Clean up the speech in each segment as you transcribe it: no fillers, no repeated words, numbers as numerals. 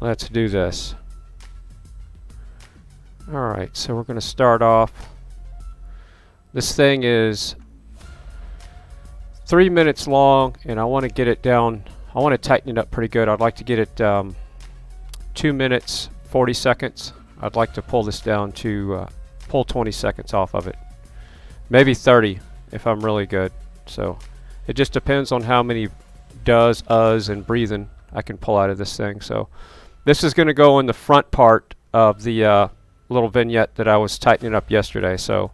Let's do this. Alright, so we're going to start off. This thing is 3 minutes long, and I want to get it down. I want to tighten it up pretty good. I'd like to get it 2 minutes 40 seconds. I'd like to pull this down to pull 20 seconds off of it. Maybe 30 if I'm really good. So it just depends on how many does, uhs, and breathing I can pull out of this thing. So this is going to go in the front part of the little vignette that I was tightening up yesterday. So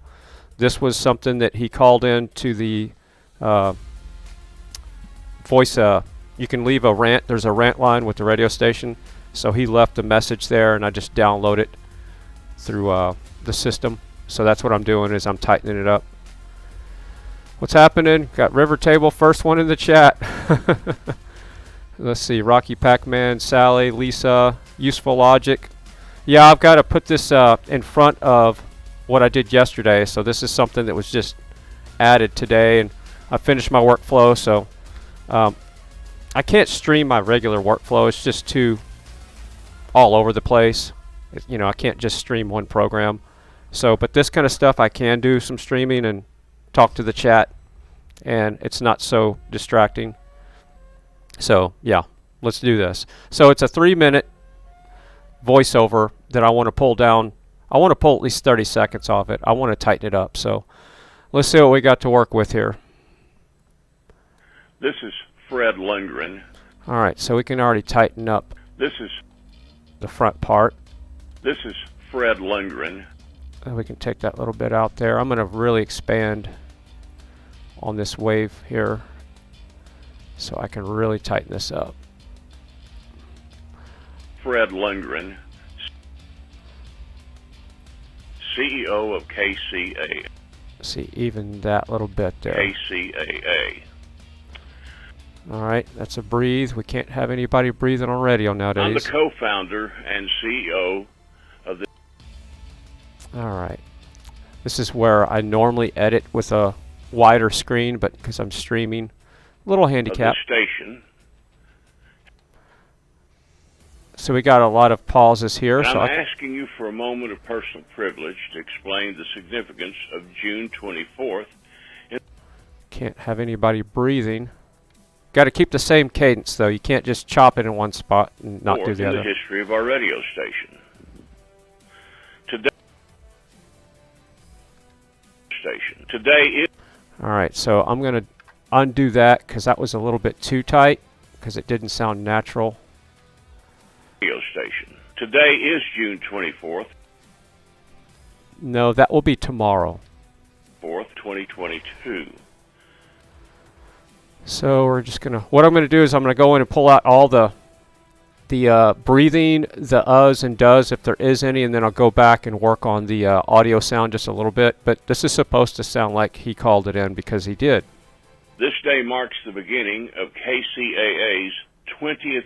this was something that he called in to the voice. You can leave a rant. There's a rant line with the radio station. So he left a message there, and I just download it through the system. So that's what I'm doing, is I'm tightening it up. What's happening? Got River Table, first one in the chat. Let's see, Rocky Pac-Man, Sally, Lisa, Useful Logic. Yeah, I've got to put this in front of what I did yesterday. So this is something that was just added today, and I finished my workflow. So I can't stream my regular workflow. It's just too all over the place. You know, I can't just stream one program. So, but this kind of stuff I can do some streaming and talk to the chat, and it's not so distracting. So yeah, let's do this. So it's a 3-minute voiceover that I want to pull down. I want to pull at least 30 seconds off it. I want to tighten it up. So let's see what we got to work with here. This is Fred Lundgren. All right, so we can already tighten up This is the front part. This is Fred Lundgren. And we can take that little bit out there. I'm going to really expand on this wave here so I can really tighten this up. Fred Lundgren, CEO of KCA. See, even that little bit there. KCAA. All right, that's a breathe. We can't have anybody breathing on radio nowadays. I'm the co-founder and CEO of the... All right. This is where I normally edit with a wider screen, but because I'm streaming, a little handicap. Station. So we got a lot of pauses here. And so I'm asking you for a moment of personal privilege to explain the significance of June 24th. Can't have anybody breathing. Got to keep the same cadence, though. You can't just chop it in one spot and not do the other. In the history of our radio station. Today is... All right, so I'm going to undo that because that was a little bit too tight because it didn't sound natural. Radio station. Today is June 24th. No, that will be tomorrow. 4th, 2022. So we're just gonna. What I'm gonna do is I'm gonna go in and pull out all the breathing, the uhs and does if there is any, and then I'll go back and work on the audio sound just a little bit. But this is supposed to sound like he called it in because he did. This day marks the beginning of KCAA's 20th.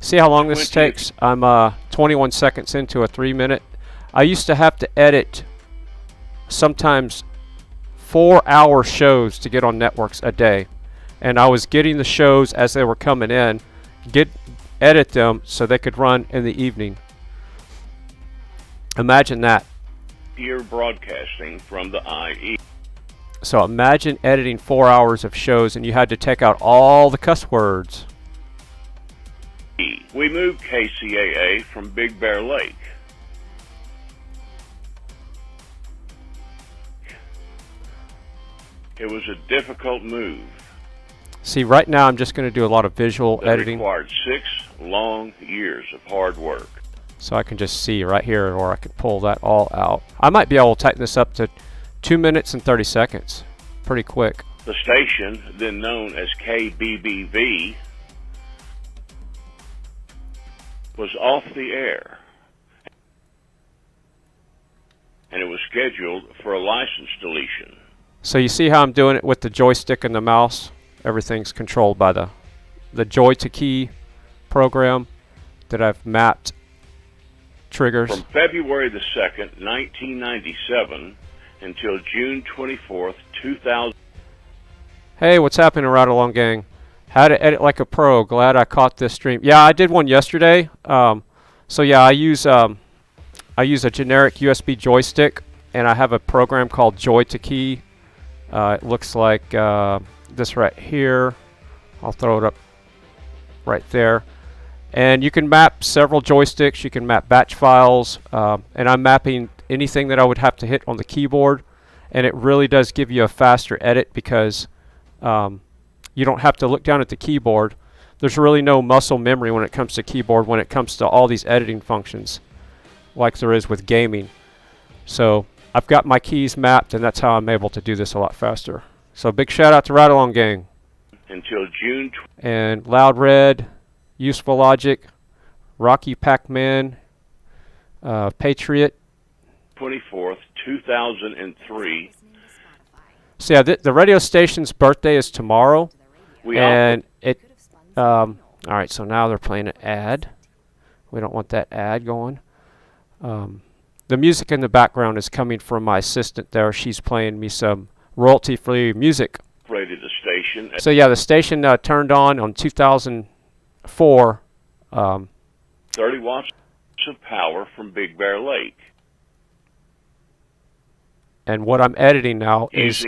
See how long this takes? I'm 21 seconds into a 3-minute. I used to have to edit sometimes 4-hour shows to get on networks a day, and I was getting the shows as they were coming in, edit them so they could run in the evening. Imagine that. Here broadcasting from the IE. So imagine editing 4 hours of shows and you had to take out all the cuss words. We moved KCAA from Big Bear Lake. It was a difficult move. See, right now I'm just going to do a lot of visual editing. It required 6 long years of hard work. So I can just see right here, or I can pull that all out. I might be able to tighten this up to 2 minutes and 30 seconds. Pretty quick. The station, then known as KBBV, was off the air. And it was scheduled for a license deletion. So you see how I'm doing it with the joystick and the mouse? Everything's controlled by the Joy to Key program that I've mapped triggers. From February the 2nd, 1997 until June 24th, 2000. Hey, what's happening, Ride Along Gang? How to edit like a pro. Glad I caught this stream. Yeah, I did one yesterday. So yeah, I use a generic USB joystick, and I have a program called Joy2Key. It looks like this right here. I'll throw it up right there. And you can map several joysticks. You can map batch files. And I'm mapping anything that I would have to hit on the keyboard. And it really does give you a faster edit because you don't have to look down at the keyboard. There's really no muscle memory when it comes to keyboard, when it comes to all these editing functions like there is with gaming. So I've got my keys mapped, and that's how I'm able to do this a lot faster. So big shout out to Ride Along Gang. Until June. And Loud Red, Useful Logic, Rocky Pac-Man, Patriot. 24th, 2003. So yeah, the radio station's birthday is tomorrow. And it, all right, so now they're playing an ad. We don't want that ad going. The music in the background is coming from my assistant there. She's playing me some royalty-free music. Rated the station. So yeah, the station turned on 2004. 30 watts of power from Big Bear Lake. And what I'm editing now is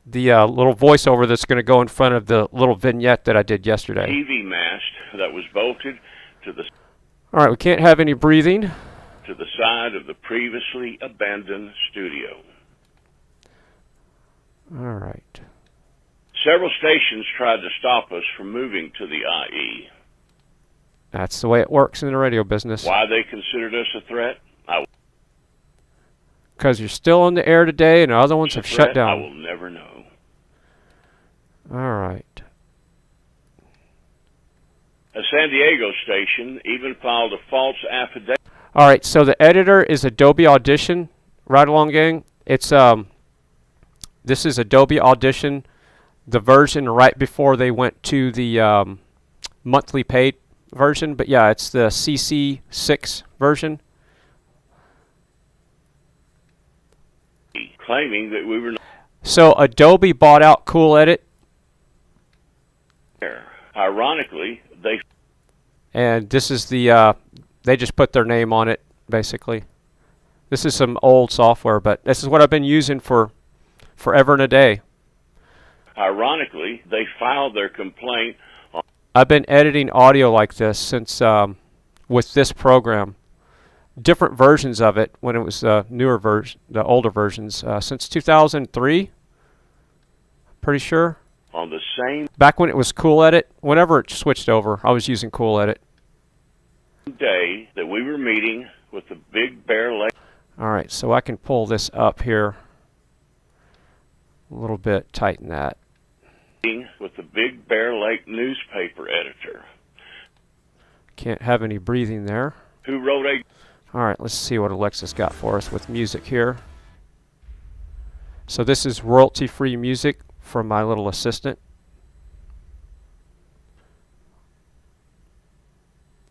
the little voiceover that's going to go in front of the little vignette that I did yesterday. TV mast that was bolted to the. All right, we can't have any breathing. To the side of the previously abandoned studio. All right. Several stations tried to stop us from moving to the IE. That's the way it works in the radio business. Why they considered us a threat? Because you're still on the air today and other ones have shut down. I will never know. All right. A San Diego station even filed a false affidavit. All right, so the editor is Adobe Audition, Ride Along Gang. It's this is Adobe Audition, the version right before they went to the monthly paid version. But yeah, it's the CC6 version. Claiming that we were not. So Adobe bought out Cool Edit. Ironically, they. And this is the they just put their name on it, basically. This is some old software, but this is what I've been using for forever and a day. Ironically, they filed their complaint. I've been editing audio like this since with this program. Different versions of it when it was newer version, the older versions, since 2003. Pretty sure. On the same. Back when it was Cool Edit, whenever it switched over, I was using Cool Edit. Day that we were meeting with the Big Bear Lake. All right, so I can pull this up here a little bit, tighten that. With the Big Bear Lake newspaper editor. Can't have any breathing there. Who wrote a. All right, let's see what Alexa's got for us with music here. So this is royalty-free music from my little assistant.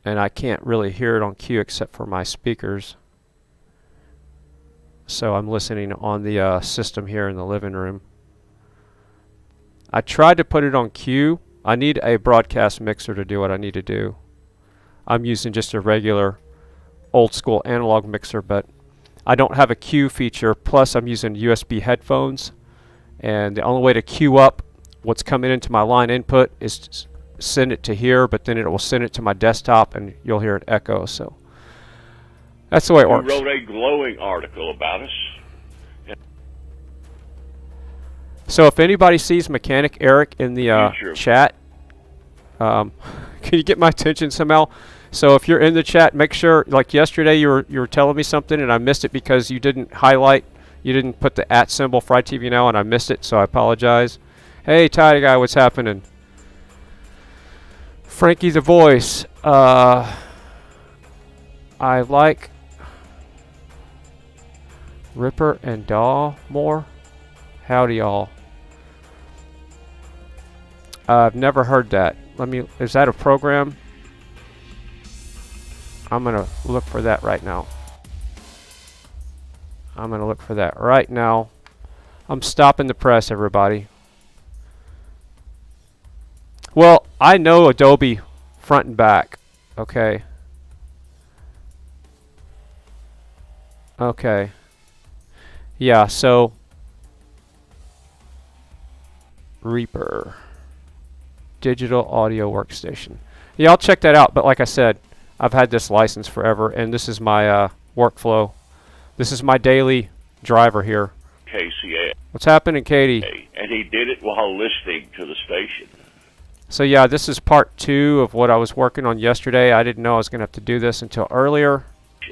And I can't really hear it on cue except for my speakers. So I'm listening on the system here in the living room. I tried to put it on cue. I need a broadcast mixer to do what I need to do. I'm using just a regular old school analog mixer, but I don't have a cue feature. Plus I'm using USB headphones, and the only way to cue up what's coming into my line input is to send it to here, but then it will send it to my desktop and you'll hear it echo. So that's the way it works. Who wrote a glowing article about us. So if anybody sees Mechanic Eric in the chat, can you get my attention somehow? So if you're in the chat, make sure, like yesterday you were telling me something and I missed it because you didn't highlight, you didn't put the @ symbol FryTVNow, and I missed it, so I apologize. Hey Tidy Guy, what's happening? Frankie the Voice, I like Ripper and Daw more. Howdy y'all. I've never heard that. Is that a program? I'm gonna look for that right now. I'm stopping the press, everybody. Well, I know Adobe front and back. Okay. Okay. Yeah, so Reaper digital audio workstation. Yeah, I'll check that out, but like I said, I've had this license forever, and this is my workflow. This is my daily driver here. KCA. What's happening, Katie? And he did it while listening to the station. So yeah, this is part 2 of what I was working on yesterday. I didn't know I was going to have to do this until earlier.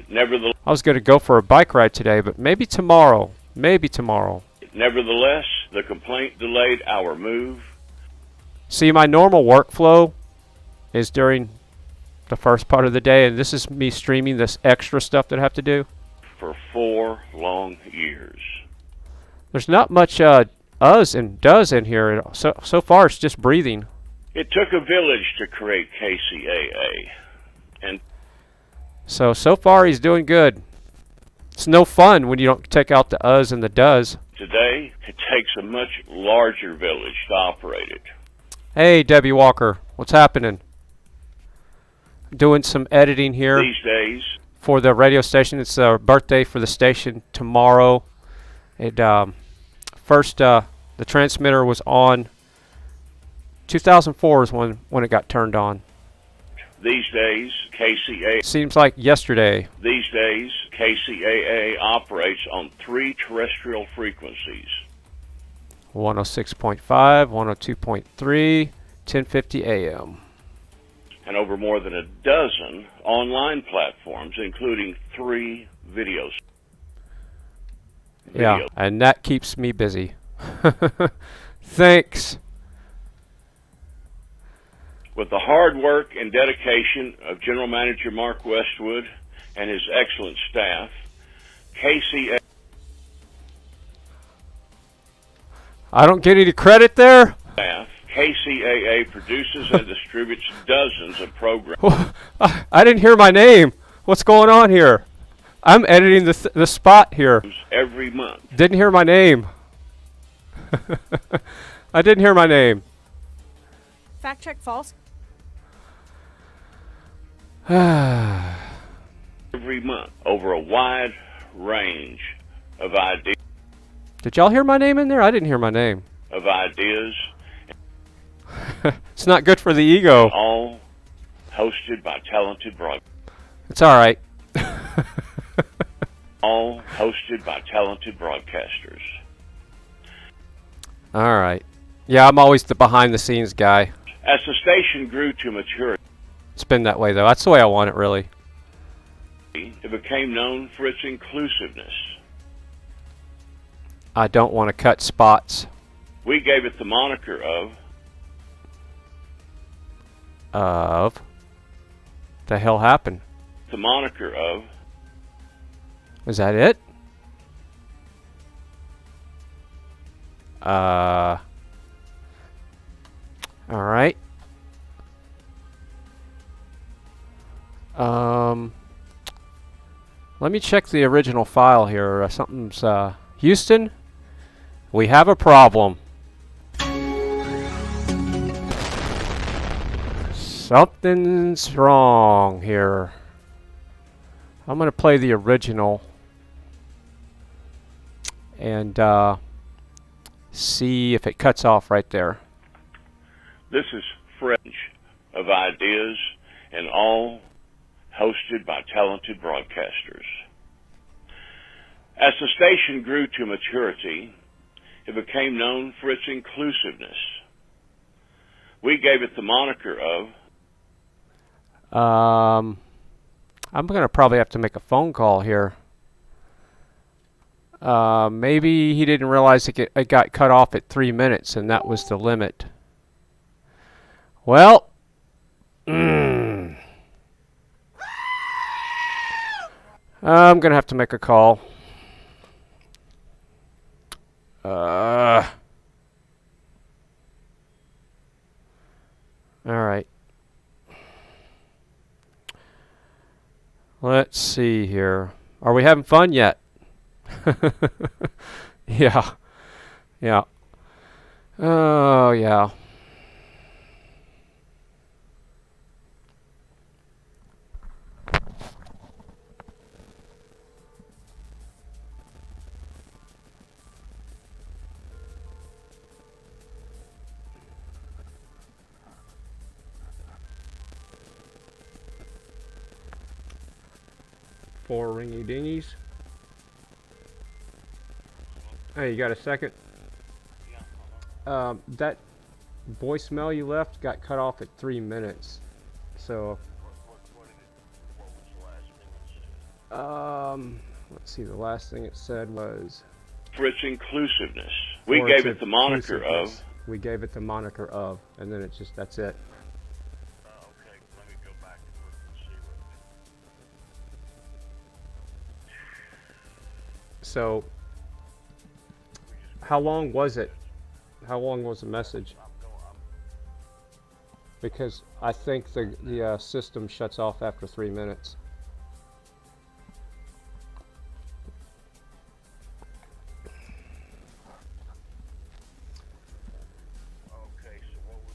Nevertheless, I was going to go for a bike ride today, but maybe tomorrow. Maybe tomorrow. Nevertheless, the complaint delayed our move. See, my normal workflow is during the first part of the day, and this is me streaming this extra stuff that I have to do. For 4 long years. There's not much us and does in here. So far, it's just breathing. It took a village to create KCAA. And so far, he's doing good. It's no fun when you don't take out the us and the does. Today, it takes a much larger village to operate it. Hey, Debbie Walker. What's happening? Doing some editing here. These days. For the radio station. It's a birthday for the station tomorrow. It first the transmitter was on. 2004 is when it got turned on. These days, KCAA. Seems like yesterday. These days, KCAA operates on 3 terrestrial frequencies. 106.5, 102.3, 1050 AM. And over more than a dozen online platforms, including 3 videos. Yeah, and that keeps me busy. Thanks. With the hard work and dedication of General Manager Mark Westwood and his excellent staff, KCAA. I don't get any credit there? KCAA produces and distributes dozens of programs. I didn't hear my name. What's going on here? I'm editing the spot here. Every month. Didn't hear my name. I didn't hear my name. Fact check false. Every month, over a wide range of ideas. Did y'all hear my name in there? I didn't hear my name. Of ideas. It's not good for the ego. All hosted by talented broadcasters. It's all right. All hosted by talented broadcasters. All right. Yeah, I'm always the behind-the-scenes guy. As the station grew to maturity, it's been that way, though. That's the way I want it, really. It became known for its inclusiveness. I don't want to cut spots. We gave it the moniker of the hell happened? The moniker of. Is that it? All right. Let me check the original file here. Something's Houston. We have a problem. Something's wrong here. I'm going to play the original and see if it cuts off right there. This is Fringe of Ideas, and all hosted by talented broadcasters. As the station grew to maturity, it became known for its inclusiveness. We gave it the moniker of. I'm going to probably have to make a phone call here. Maybe he didn't realize it got cut off at 3 minutes, and that was the limit. Well, I'm going to have to make a call. All right. Let's see here. Are we having fun yet? Yeah. Yeah. Oh, yeah. 4 ringy dingies. Hey, you got a second? That voicemail you left got cut off at 3 minutes. So, let's see, the last thing it said was... For its inclusiveness. We gave it the moniker of... We gave it the moniker of, and then it's just, that's it. Okay, let me go back to it and see what... So, how long was it? How long was the message? Because I think the system shuts off after 3 minutes. Okay, so what was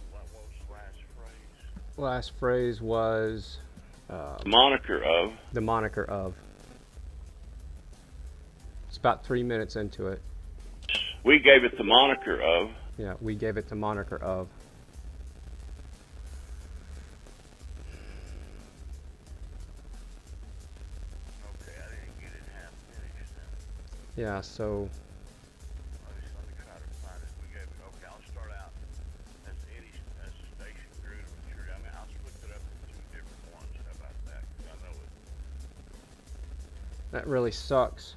the last phrase? Last phrase was... moniker of... The moniker of. It's about 3 minutes into it. We gave it the moniker of... Yeah, we gave it the moniker of. Okay, I didn't get it half finished then. Yeah, so... Let me try to find it. We gave it... Okay, I'll start out as the station grew to maturity. I mean, I'll split it up into 2 different ones. How about that? 'Cause I know it... That really sucks.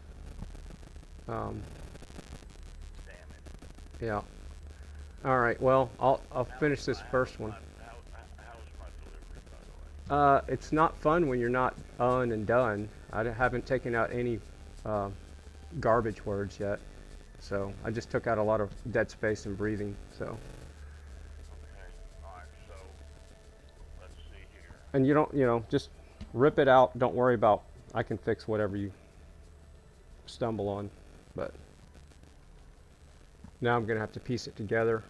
Damn it. Yeah. Alright, well, I'll finish this first one. How was my delivery, by the way? It's not fun when you're not on and done. Haven't taken out any garbage words yet. So, I just took out a lot of dead space and breathing, so. Okay, alright, so, let's see here. And you don't, just rip it out. Don't worry about, I can fix whatever you stumble on, but. Now I'm going to have to piece it together.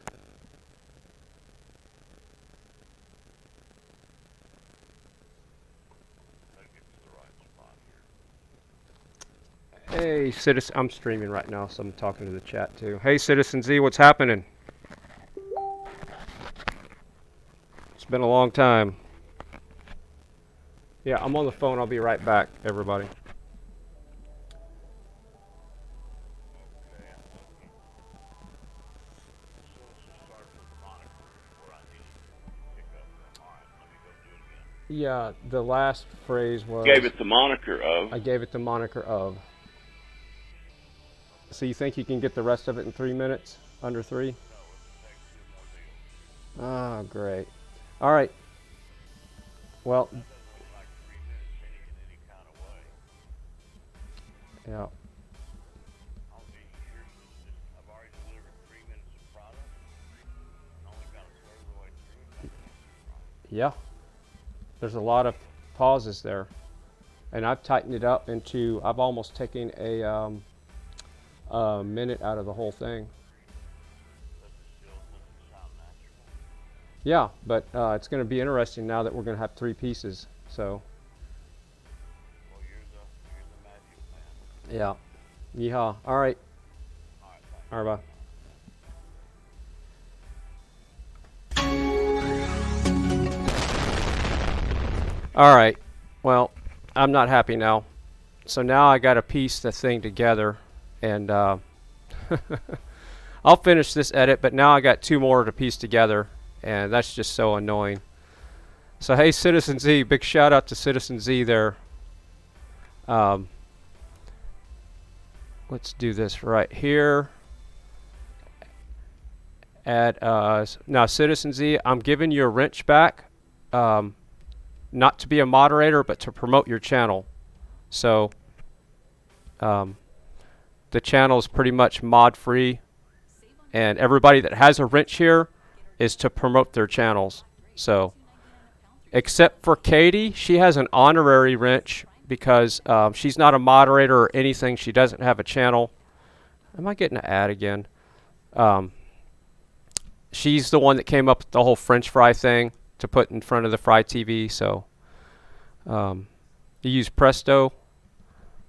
Hey, Citizen, I'm streaming right now, so I'm talking to the chat too. Hey, Citizen Z, what's happening? It's been a long time. Yeah, I'm on the phone. I'll be right back, everybody. Yeah, the last phrase was... Gave it the moniker of... I gave it the moniker of. So you think you can get the rest of it in 3 minutes? Under 3? Oh, great. All right. Well... Yeah. Yeah. There's a lot of pauses there. And I've tightened it up into, I've almost taken a minute out of the whole thing. Yeah, but it's going to be interesting now that we're going to have 3 pieces. So. Well, you're the magic man. Yeah. Yeehaw. All right. All right, bye. All right, well, I'm not happy now. So now I got to piece the thing together, and I'll finish this edit, but now I got 2 more to piece together, and that's just so annoying. So hey, Citizen Z, big shout out to Citizen Z there. Let's do this right here. Add now, Citizen Z, I'm giving you a wrench back. Not to be a moderator, but to promote your channel. So the channel is pretty much mod free, and everybody that has a wrench here is to promote their channels. So except for Katie, she has an honorary wrench because she's not a moderator or anything. She doesn't have a channel. Am I getting an ad again? She's the one that came up with the whole French fry thing to put in front of the Fry TV. So you use Presto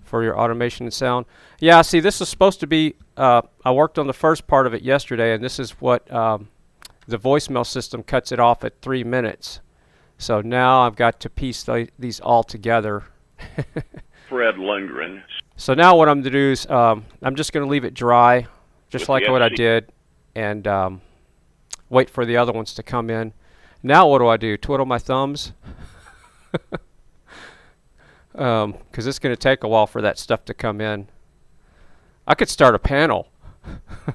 for your automation and sound. Yeah, see, this is supposed to be, I worked on the first part of it yesterday, and this is what the voicemail system cuts it off at 3 minutes. So now I've got to piece these all together. Fred Lundgren. So now what I'm going to do is I'm just going to leave it dry, just like what I did, and wait for the other ones to come in. Now what do? Twiddle my thumbs? Because it's going to take a while for that stuff to come in. I could start a panel.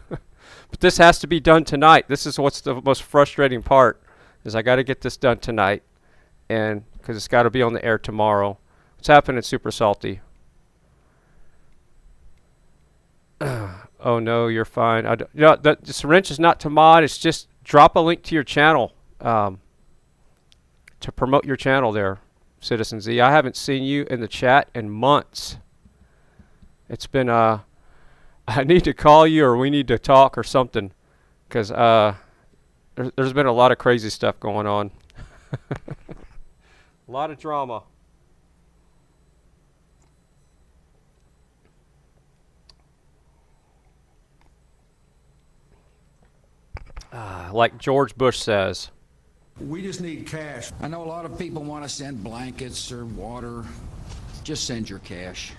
But this has to be done tonight. This is what's the most frustrating part, is I got to get this done tonight, and because it's got to be on the air tomorrow. What's happening, Super Salty? Oh no, you're fine. You know, this wrench is not to mod. It's just drop a link to your channel to promote your channel there, Citizen Z. I haven't seen you in the chat in months. It's been I need to call you, or we need to talk or something, because there's been a lot of crazy stuff going on. A lot of drama. Like George Bush says. We just need cash. I know a lot of people want to send blankets or water. Just send your cash.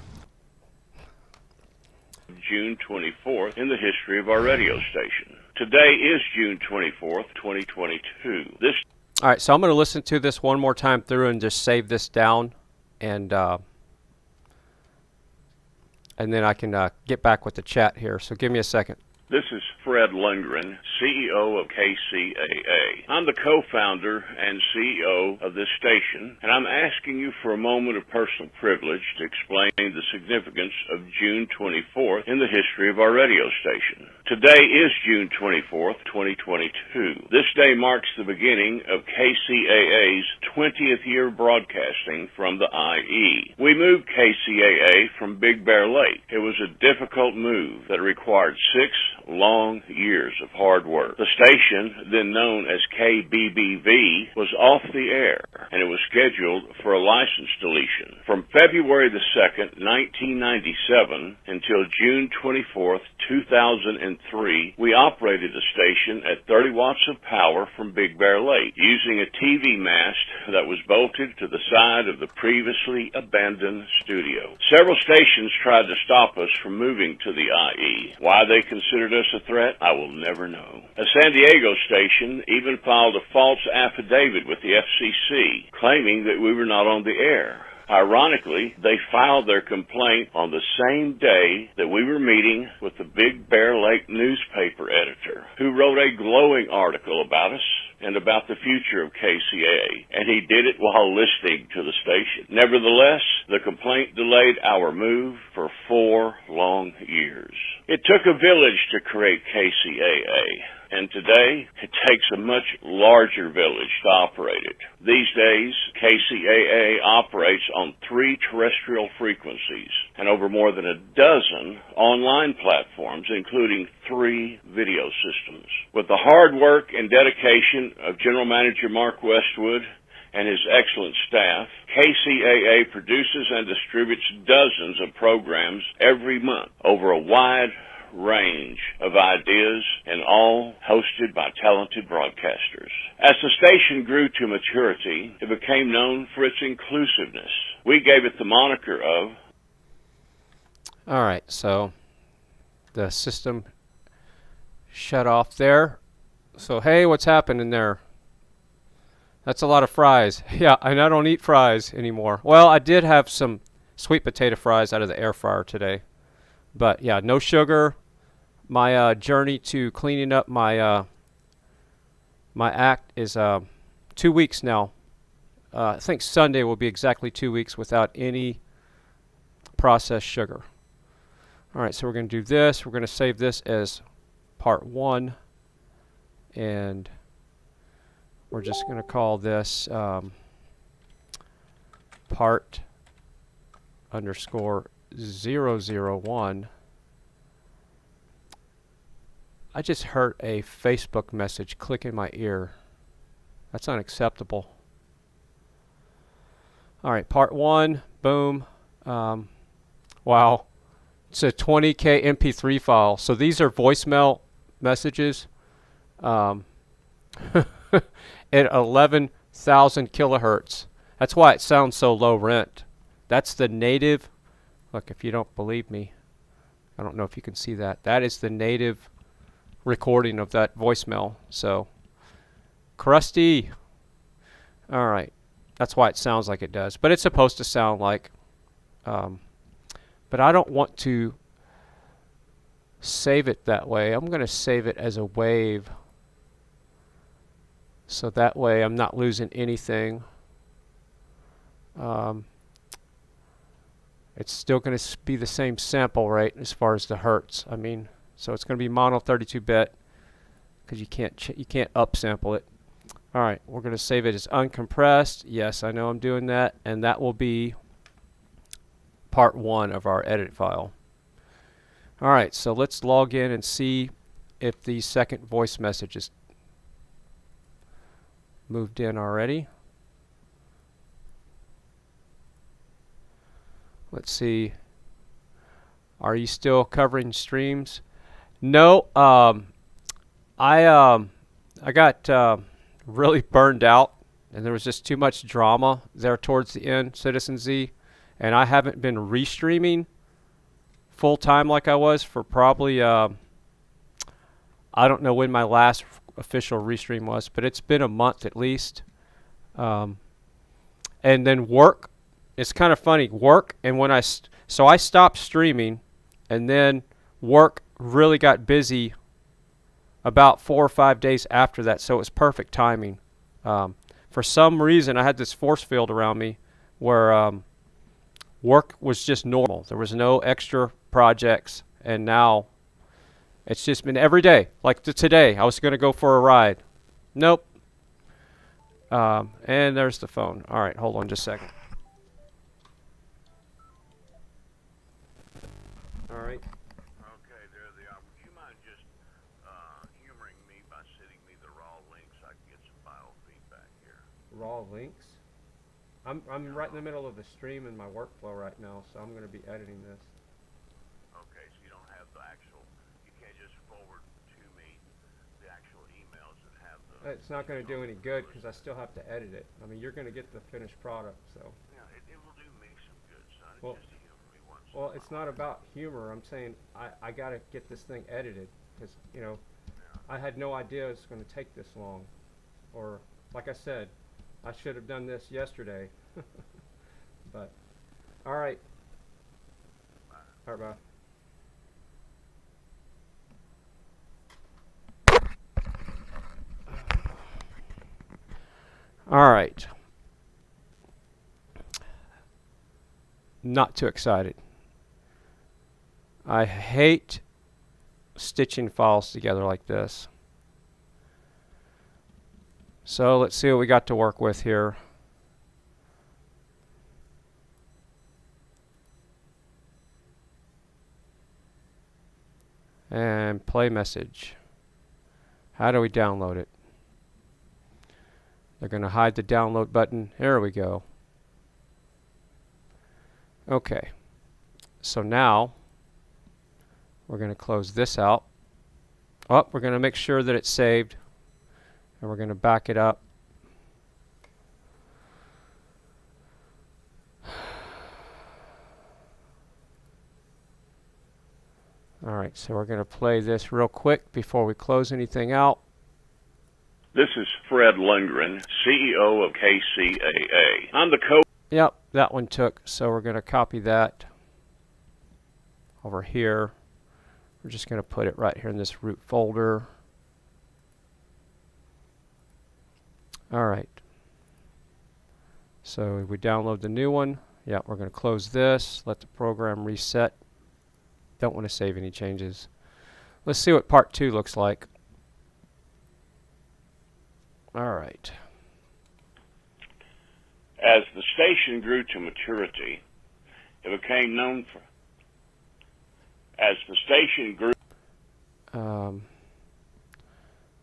June 24th in the history of our radio station. Today is June 24th, 2022. All right, so I'm going to listen to this one more time through and just save this down, and then I can get back with the chat here. So give me a second. This is Fred Lundgren, CEO of KCAA. I'm the co-founder and CEO of this station, and I'm asking you for a moment of personal privilege to explain the significance of June 24th in the history of our radio station. Today is June 24th, 2022. This day marks the beginning of KCAA's 20th year broadcasting from the IE. We moved KCAA from Big Bear Lake. It was a difficult move that required 6 long years of hard work. The station, then known as KBBV, was off the air, and it was scheduled for a license deletion. From February the 2nd, 1997, until June 24th, 2003, we operated the station at 30 watts of power from Big Bear Lake, using a TV mast that was bolted to the side of the previously abandoned studio. Several stations tried to stop us from moving to the IE. Why they considered us a threat, I will never know. A San Diego station even filed a false affidavit with the FCC, claiming that we were not on the air. Ironically, they filed their complaint on the same day that we were meeting with the Big Bear Lake newspaper editor, who wrote a glowing article about us and about the future of KCAA, and he did it while listening to the station. Nevertheless, the complaint delayed our move for 4 long years. It took a village to create KCAA, and today it takes a much larger village to operate it. These days, KCAA operates on 3 terrestrial frequencies and over more than a dozen online platforms, including 3 video systems. With the hard work and dedication of General Manager Mark Westwood and his excellent staff, KCAA produces and distributes dozens of programs every month over a wide range of ideas, and all hosted by talented broadcasters. As the station grew to maturity, it became known for its inclusiveness. We gave it the moniker of... All right, so the system shut off there. So hey, what's happening there? That's a lot of fries. Yeah, and I don't eat fries anymore. Well, I did have some sweet potato fries out of the air fryer today. But yeah, no sugar. My journey to cleaning up my my act is 2 weeks now. I think Sunday will be exactly 2 weeks without any processed sugar. All right, so we're going to do this. We're going to save this as part 1, and we're just going to call this part _001. I just heard a Facebook message click in my ear. That's unacceptable. All right, part 1, boom. Wow, it's a 20K MP3 file. So these are voicemail messages at 11,000 kilohertz. That's why it sounds so low rent. That's the native Look, if you don't believe me, I don't know if you can see that. That is the native recording of that voicemail. So, crusty. All right. That's why it sounds like it does. But it's supposed to sound like. But I don't want to save it that way. I'm going to save it as a wave. So that way I'm not losing anything. It's still going to be the same sample rate as far as the hertz. I mean, so it's going to be mono 32-bit because you can't upsample it. All right, we're going to save it as uncompressed. Yes, I know I'm doing that, and that will be part 1 of our edit file. All right, so let's log in and see if the second voice message is moved in already. Let's see. Are you still covering streams? No. I got really burned out, and there was just too much drama there towards the end, Citizen Z, and I haven't been restreaming full time like I was for probably I don't know when my last official restream was, but it's been a month at least. And then work. It's kind of funny, work, and when so I stopped streaming, and then work really got busy about 4 or 5 days after that, so it was perfect timing. For some reason, I had this force field around me where work was just normal. There was no extra projects, and now it's just been every day. Like today, I was going to go for a ride. Nope. And there's the phone. All right, hold on just a second. All right. Okay, there they are. Would you mind just humoring me by sending me the raw links? I can get some file feedback here. Raw links. I'm right in the middle of the stream in my workflow right now, so I'm going to be editing this. Okay, so you don't have the actual, you can't just forward to me the actual emails that have the... It's not going to do any good because I still have to edit it. I mean, you're going to get the finished product, so. Yeah, it will do me some good, son. Well, Just to humor me once. Well, it's not about humor. I'm saying I got to get this thing edited because, you know, I had no idea it's going to take this long. Or, like I said, I should have done this yesterday. But, all right. All right, bye. All right. Not too excited. I hate stitching files together like this. So let's see what we got to work with here. And play message. How do we download it? They're going to hide the download button. There we go. Okay. So now we're going to close this out. Oh, we're going to make sure that it's saved. And we're going to back it up. Alright, so we're going to play this real quick before we close anything out. This is Fred Lundgren, CEO of KCAA. I'm the co... Yep, that one took, so we're going to copy that over here. We're just going to put it right here in this root folder. Alright. So we download the new one. Yeah, we're going to close this, let the program reset. Don't want to save any changes. Let's see what part 2 looks like. Alright. As the station grew to maturity, it became known for... As the station grew...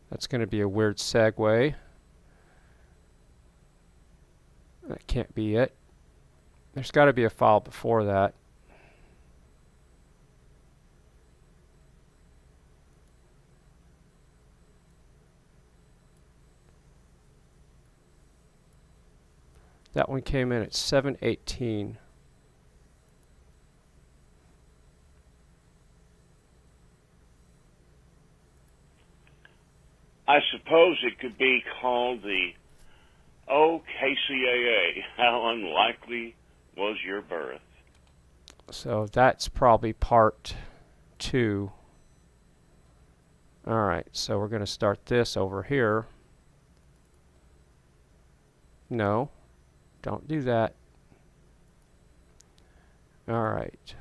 That's going to be a weird segue. That can't be it. There's got to be a file before that. That one came in at 718. suppose it could be called the OKCAA. How unlikely was your birth? So that's probably part 2. Alright, so we're going to start this over here. No, don't do that. Alright.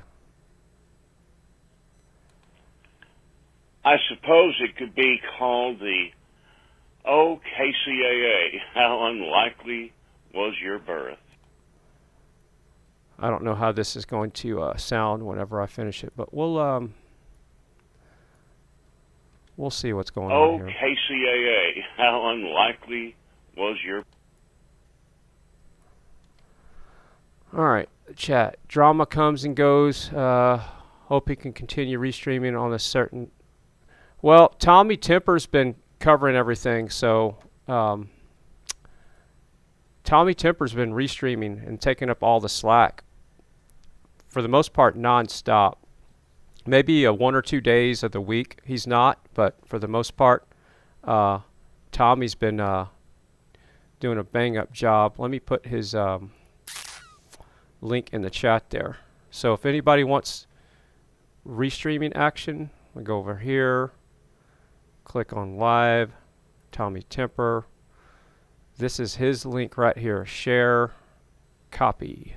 I suppose it could be called the OKCAA. How unlikely was your birth? I don't know how this is going to sound whenever I finish it, but we'll see what's going on here. OKCAA. How unlikely was your... Alright, chat. Drama comes and goes. Hope he can continue restreaming on a certain... Well, Tommy Temper's been covering everything, so Tommy Temper's been restreaming and taking up all the slack. For the most part, non-stop. Maybe 1 or 2 days of the week he's not, but for the most part, Tommy's been doing a bang-up job. Let me put his link in the chat there. So if anybody wants restreaming action, we go over here, click on live, Tommy Temper. This is his link right here. Share, copy.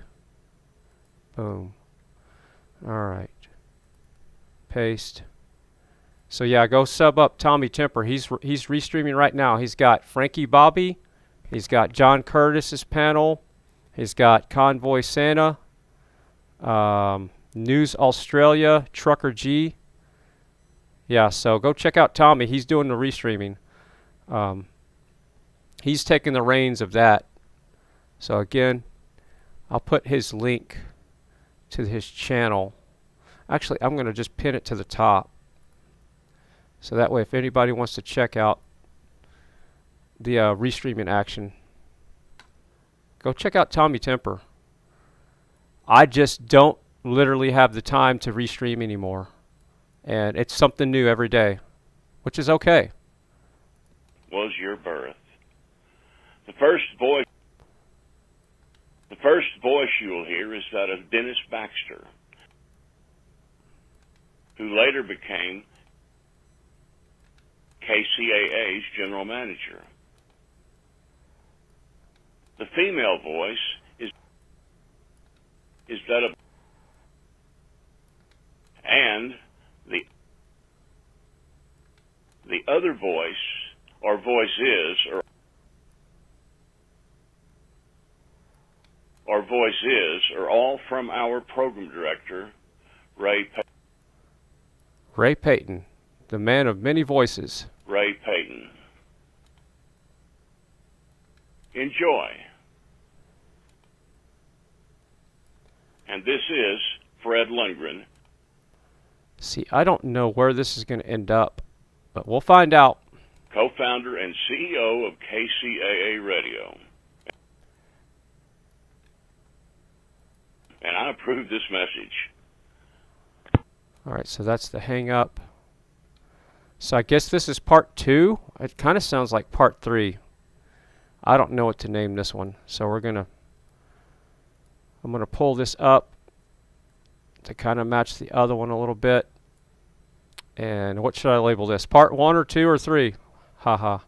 Boom. Alright. Paste. So yeah, go sub up Tommy Temper. He's restreaming right now. He's got Frankie Bobby. He's got John Curtis's panel. He's got Convoy Santa. News Australia. Trucker G. Yeah, so go check out Tommy. He's doing the restreaming. He's taking the reins of that. So again, I'll put his link to his channel. Actually, I'm going to just pin it to the top. So that way, if anybody wants to check out the restreaming action, go check out Tommy Temper. I just don't literally have the time to restream anymore. And it's something new every day, which is okay. Was your birth? The first voice you will hear is that of Dennis Baxter, who later became KCAA's general manager. The female voice is that of, and the other voice, or voices, are all from our program director, Ray Payton. Ray Payton, the man of many voices. Ray Payton. Enjoy. And this is Fred Lundgren. See, I don't know where this is going to end up, but we'll find out. Co-founder and CEO of KCAA Radio. And I approve this message. Alright, so that's the hang up. So I guess this is part 2. It kind of sounds like part 3. I don't know what to name this one. So I'm going to pull this up to kind of match the other one a little bit. And what should I label this? Part 1 or 2 or 3? Haha.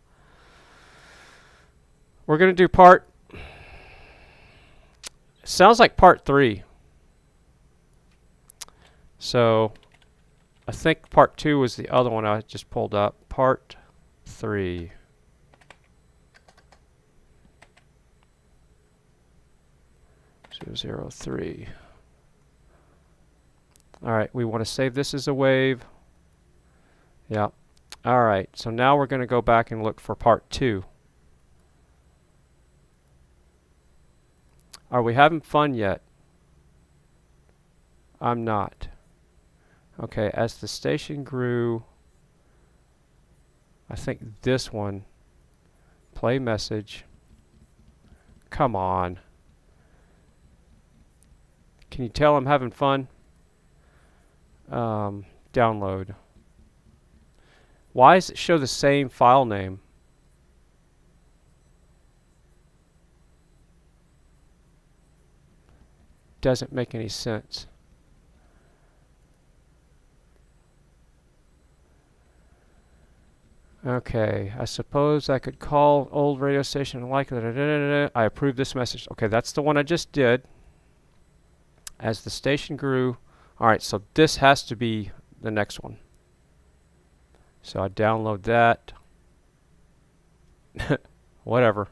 We're going to do part... Sounds like part 3. So I think part 2 was the other one I just pulled up. Part 3. Zero 03. Alright, we want to save this as a wave. Yeah. Alright, so now we're going to go back and look for part 2. Are we having fun yet? I'm not. Okay, as the station grew, I think this one, play message. Come on. Can you tell I'm having fun? Download. Why does it show the same file name? doesn't make any sense. Okay, I suppose I could call old radio station and like it. I approve this message. Okay, that's the one I just did. As the station grew. Alright, so this has to be the next one. So I download that. Whatever.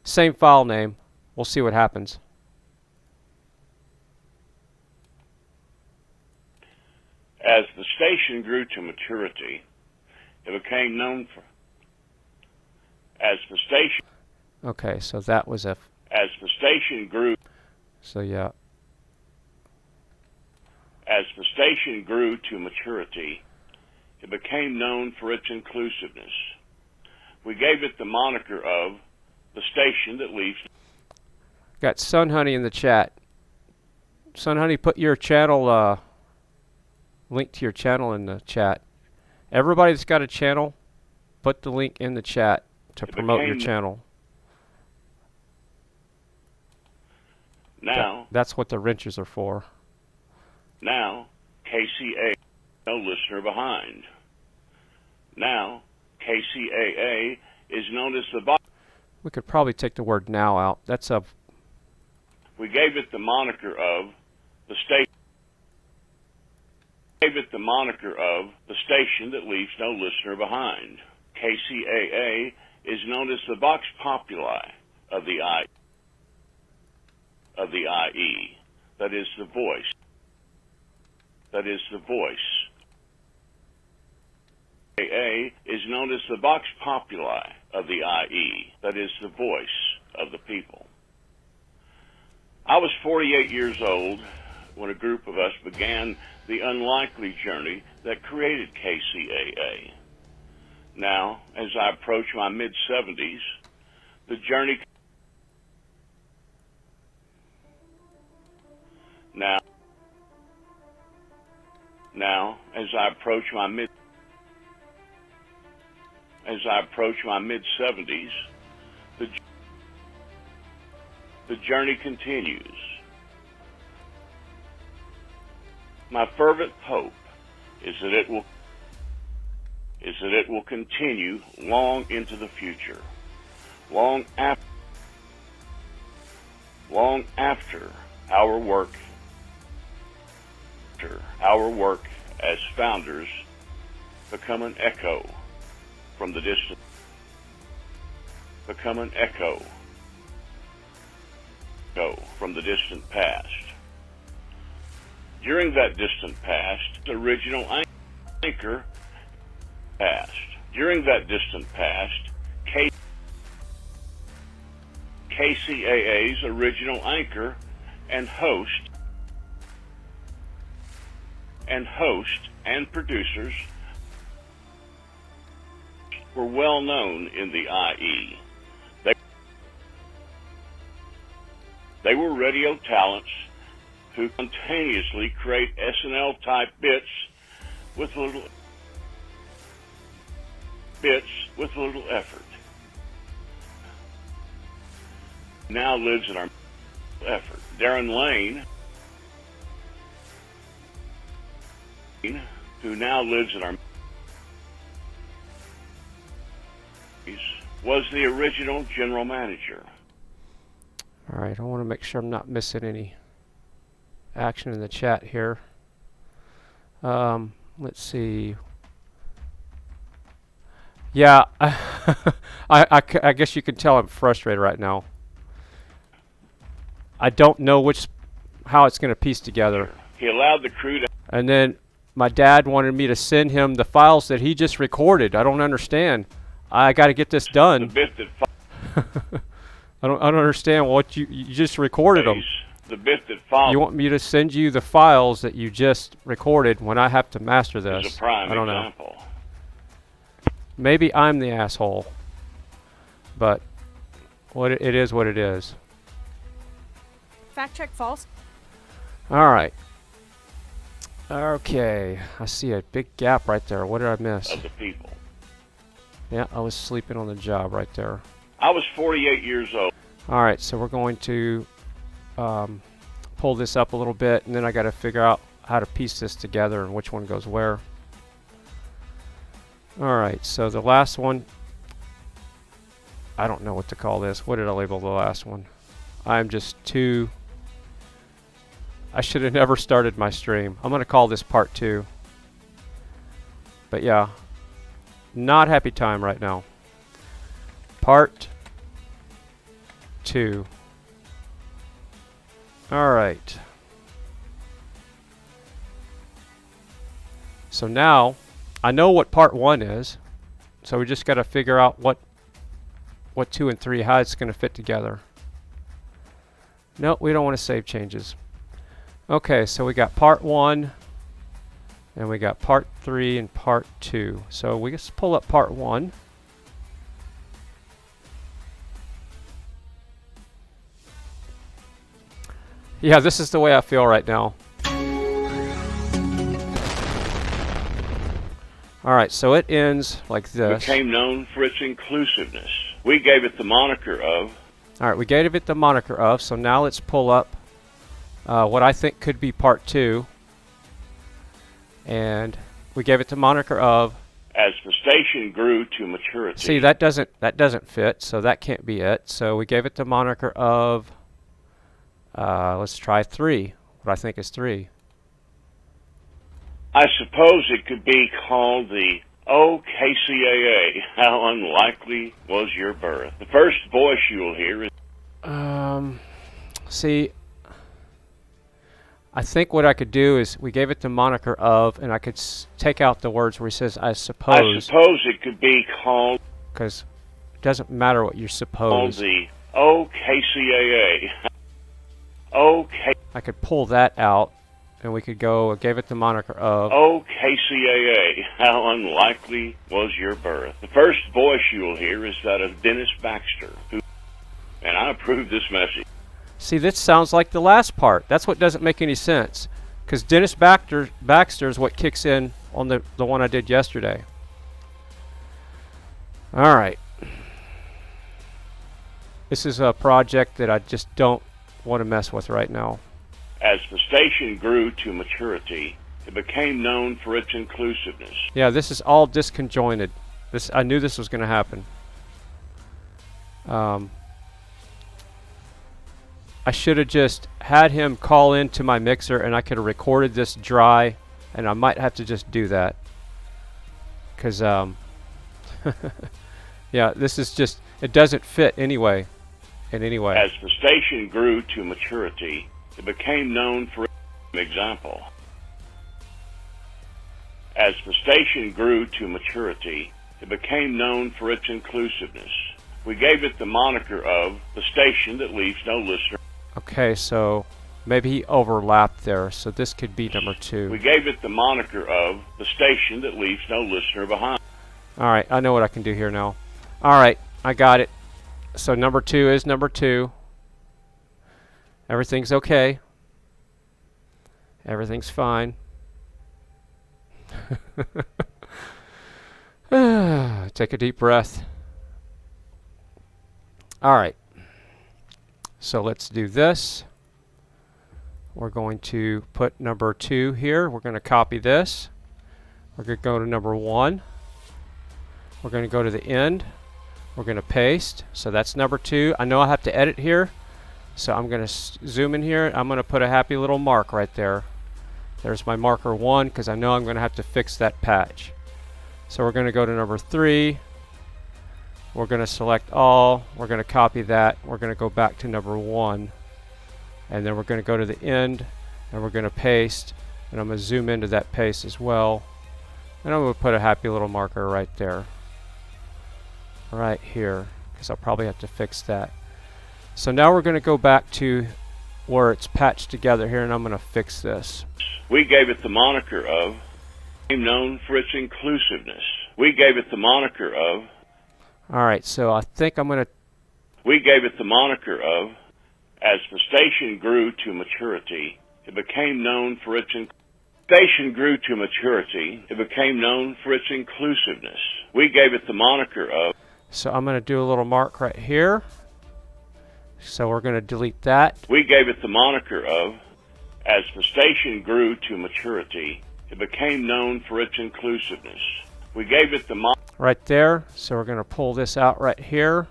Same file name. We'll see what happens. As the station grew to maturity, it became known for. As the station. Okay, so that was a. As the station grew. So yeah. As the station grew to maturity, it became known for its inclusiveness. We gave it the moniker of the station that leaves. Got Sun Honey in the chat. Sun Honey, put your channel link to your channel in the chat. Everybody that's got a channel, put the link in the chat to promote your channel. Now, that's what the wrenches are for. Now, KCAA, no listener behind. Now, KCAA is known as the box. We could probably take the word now out. That's a. We gave it the moniker of the station. Gave it the moniker of the station that leaves no listener behind. KCAA is known as the Vox Populi of the IE. That is the voice. That is the voice. KCAA is known as the Vox Populi of the IE. That is the voice of the people. I was 48 years old when a group of us began the unlikely journey that created KCAA. Now, as I approach my mid-70s, the journey. Now, as I approach my mid-70s, the journey continues. My fervent hope is that it will continue long into the future, long after our work as founders become an echo from the distant past. During that distant past, the original anchor passed. During that distant past, KCAA's original anchor and host and producers were well known in the IE. They were radio talents who spontaneously create SNL type bits with little effort. Now lives in our effort. Darren Lane, who now lives in our was the original general manager. All right, I want to make sure I'm not missing any action in the chat here. Let's see. Yeah, I guess you can tell I'm frustrated right now. I don't know how it's going to piece together. He allowed the crew to. And then my dad wanted me to send him the files that he just recorded. I don't understand. I got to get this done. The bit that. I don't understand what you just recorded them. The bit that followed. You want me to send you the files that you just recorded when I have to master this? Is a prime I don't example. know. Maybe I'm the asshole, but it is what it is. Fact check false. All right. Okay, I see a big gap right there. What did I miss? Of the people. Yeah, I was sleeping on the job right there. I was 48 years old. All right, so we're going to pull pull this up a little bit, and then I got to figure out how to piece this together and which one goes where. Alright, so the last one, I don't know what to call this. What did I label the last one? I'm just too... I should have never started my stream. I'm going to call this part 2. But yeah, not happy time right now. Part 2. Alright. So now, I know what part 1 is. So we just got to figure out what 2 and 3, how it's going to fit together. Nope, we don't want to save changes. Okay, so we got part 1, and we got part 3 and part 2. So we just pull up part 1. Yeah, this is the way I feel right now. Alright, so it ends like this. Became known for its inclusiveness. We gave it the moniker of... Alright, we gave it the moniker of, so now let's pull up what I think could be part 2. And we gave it the moniker of... As the station grew to maturity. See, that doesn't fit, so that can't be it. So we gave it the moniker of... let's try 3. What I think is 3. I suppose it could be called the OKCAA. How unlikely was your birth? The first voice you'll hear is... See, I think what I could do is we gave it the moniker of, and I could take out the words where he says, I suppose. I suppose it could be called... Because it doesn't matter what you suppose. Called the OKCAA. OK. I could pull that out, and we could go, gave it the moniker of... OKCAA. How unlikely was your birth? The first voice you'll hear is that of Dennis Baxter, who... And I approve this message. See, this sounds like the last part. That's what doesn't make any sense. Because Dennis Baxter is what kicks in on the one I did yesterday. Alright. This is a project that I just don't want to mess with right now. As the station grew to maturity, it became known for its inclusiveness. Yeah, this is all disconjointed. I knew this was going to happen. I should have just had him call into my mixer, and I could have recorded this dry, and I might have to just do that. Because, yeah, this is just, it doesn't fit anyway. In any way. As the station grew to maturity, it became known for its example. As the station grew to maturity, it became known for its inclusiveness. We gave it the moniker of the station that leaves no listener. Okay, so maybe he overlapped there, so this could be number 2. We gave it the moniker of the station that leaves no listener behind. Alright, I know what I can do here now. Alright, I got it. So number 2 is number 2. Everything's okay. Everything's fine. Take a deep breath. Alright. So let's do this. We're going to put number 2 here. We're going to copy this. We're going to go to number 1. We're going to go to the end. We're going to paste. So that's number 2. I know I have to edit here. So I'm going to zoom in here. I'm going to put a happy little mark right there. There's my marker 1 because I know I'm going to have to fix that patch. So we're going to go to number 3. We're going to select all. We're going to copy that. We're going to go back to number 1. And then we're going to go to the end. And we're going to paste. And I'm going to zoom into that paste as well. And I'm going to put a happy little marker right there. Right here. Because I'll probably have to fix that. So now we're going to go back to where it's patched together here. And I'm going to fix this. We gave it the moniker of, known for its inclusiveness. We gave it the moniker of. Alright, so I think I'm going to... We gave it the moniker of, as the station grew to maturity, it became known for its station grew to maturity, it became known for its inclusiveness. We gave it the moniker of... So I'm going to do a little mark right here. So we're going to delete that. We gave it the moniker of, As the station grew to maturity, it became known for its inclusiveness. We gave it the right there. So we're going to pull this out right here.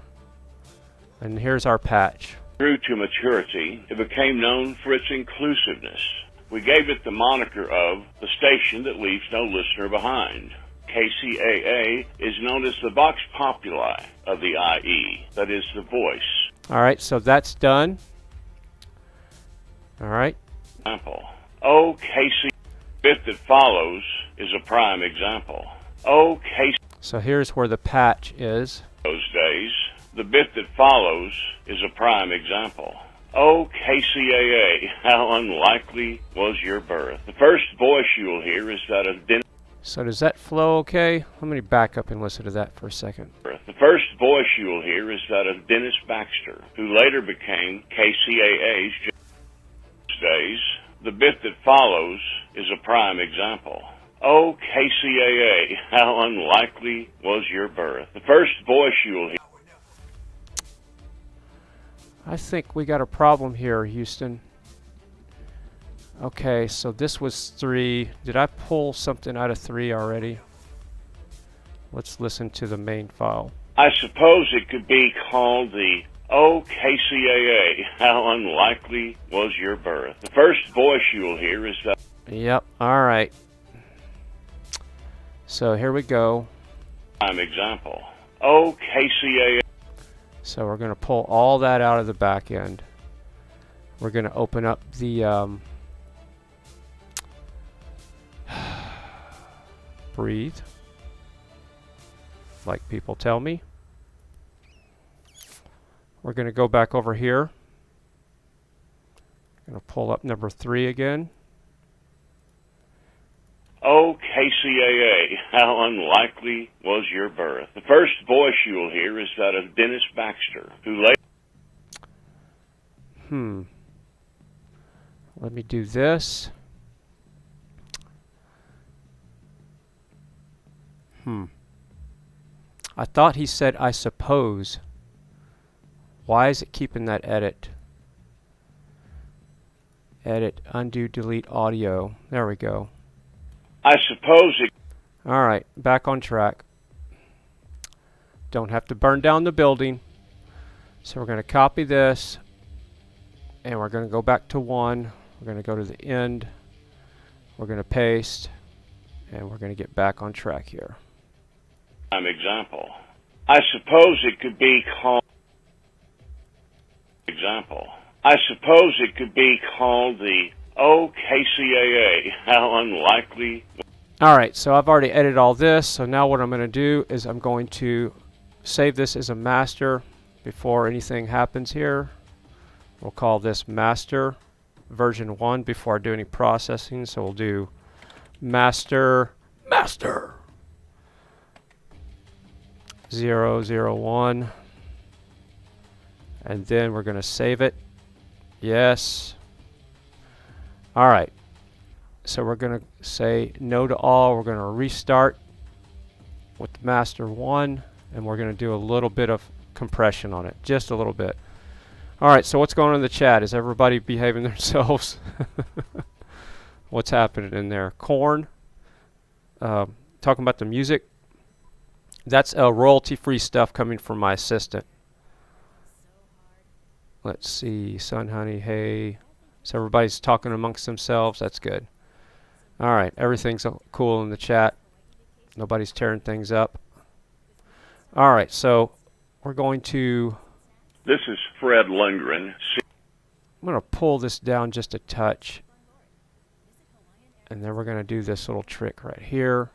And here's our patch. Grew to maturity, it became known for its inclusiveness. We gave it the moniker of the station that leaves no listener behind. KCAA is known as the Vox Populi of the IE, that is the voice. All right, so that's done. All right. Example. OKC bit that follows is a prime example. OKC. So here's where the patch is. Those days. The bit that follows is a prime example. Oh, KCAA, how unlikely was your birth? The first voice you'll hear is that of Dennis. So does that flow okay? Let me back up and listen to that for a second. The first voice you'll hear is that of Dennis Baxter, who later became KCAA's days. The bit that follows is a prime example. Oh, KCAA, how unlikely was your birth? The first voice you'll hear. I think we got a problem here, Houston. Okay, so this was 3. Did I pull something out of 3 already? Let's listen to the main file. I suppose it could be called the Oh, KCAA, how unlikely was your birth? The first voice you'll hear is that. Yep, alright. So here we go. Example. Oh, KCAA. So we're going to pull all that out of the back end. We're going to open up the breathe, like people tell me. We're going to go back over here. Going to pull up number 3 again. Oh, KCAA, how unlikely was your birth? The first voice you'll hear is that of Dennis Baxter, who later. Let me do this. I thought he said I suppose. Why is it keeping that edit? Edit, undo, delete audio. There we go. I suppose it. Alright, back on track. Don't have to burn down the building. So we're going to copy this. And we're going to go back to 1. We're going to go to the end. We're going to paste. And we're going to get back on track here. Example. I suppose it could be called. Example. I suppose it could be called the Oh, KCAA, how unlikely. Alright, so I've already edited all this, so now what I'm going to do is I'm going to save this as a master before anything happens here. We'll call this master version 1 before I do any processing, so we'll do master 001, and then we're going to save it. Yes. Alright, so we're going to say no to all. We're going to restart with master 1, and we're going to do a little bit of compression on it, just a little bit. Alright, so what's going on in the chat? Is everybody behaving themselves? What's happening in there? Corn, talking about the music. That's royalty-free stuff coming from my assistant. Let's see, Sun Honey, hey. So everybody's talking amongst themselves. That's good. Alright, everything's cool in the chat. Nobody's tearing things up. Alright, so we're going to... This is Fred Lundgren. I'm going to pull this down just a touch. And then we're going to do this little trick right here.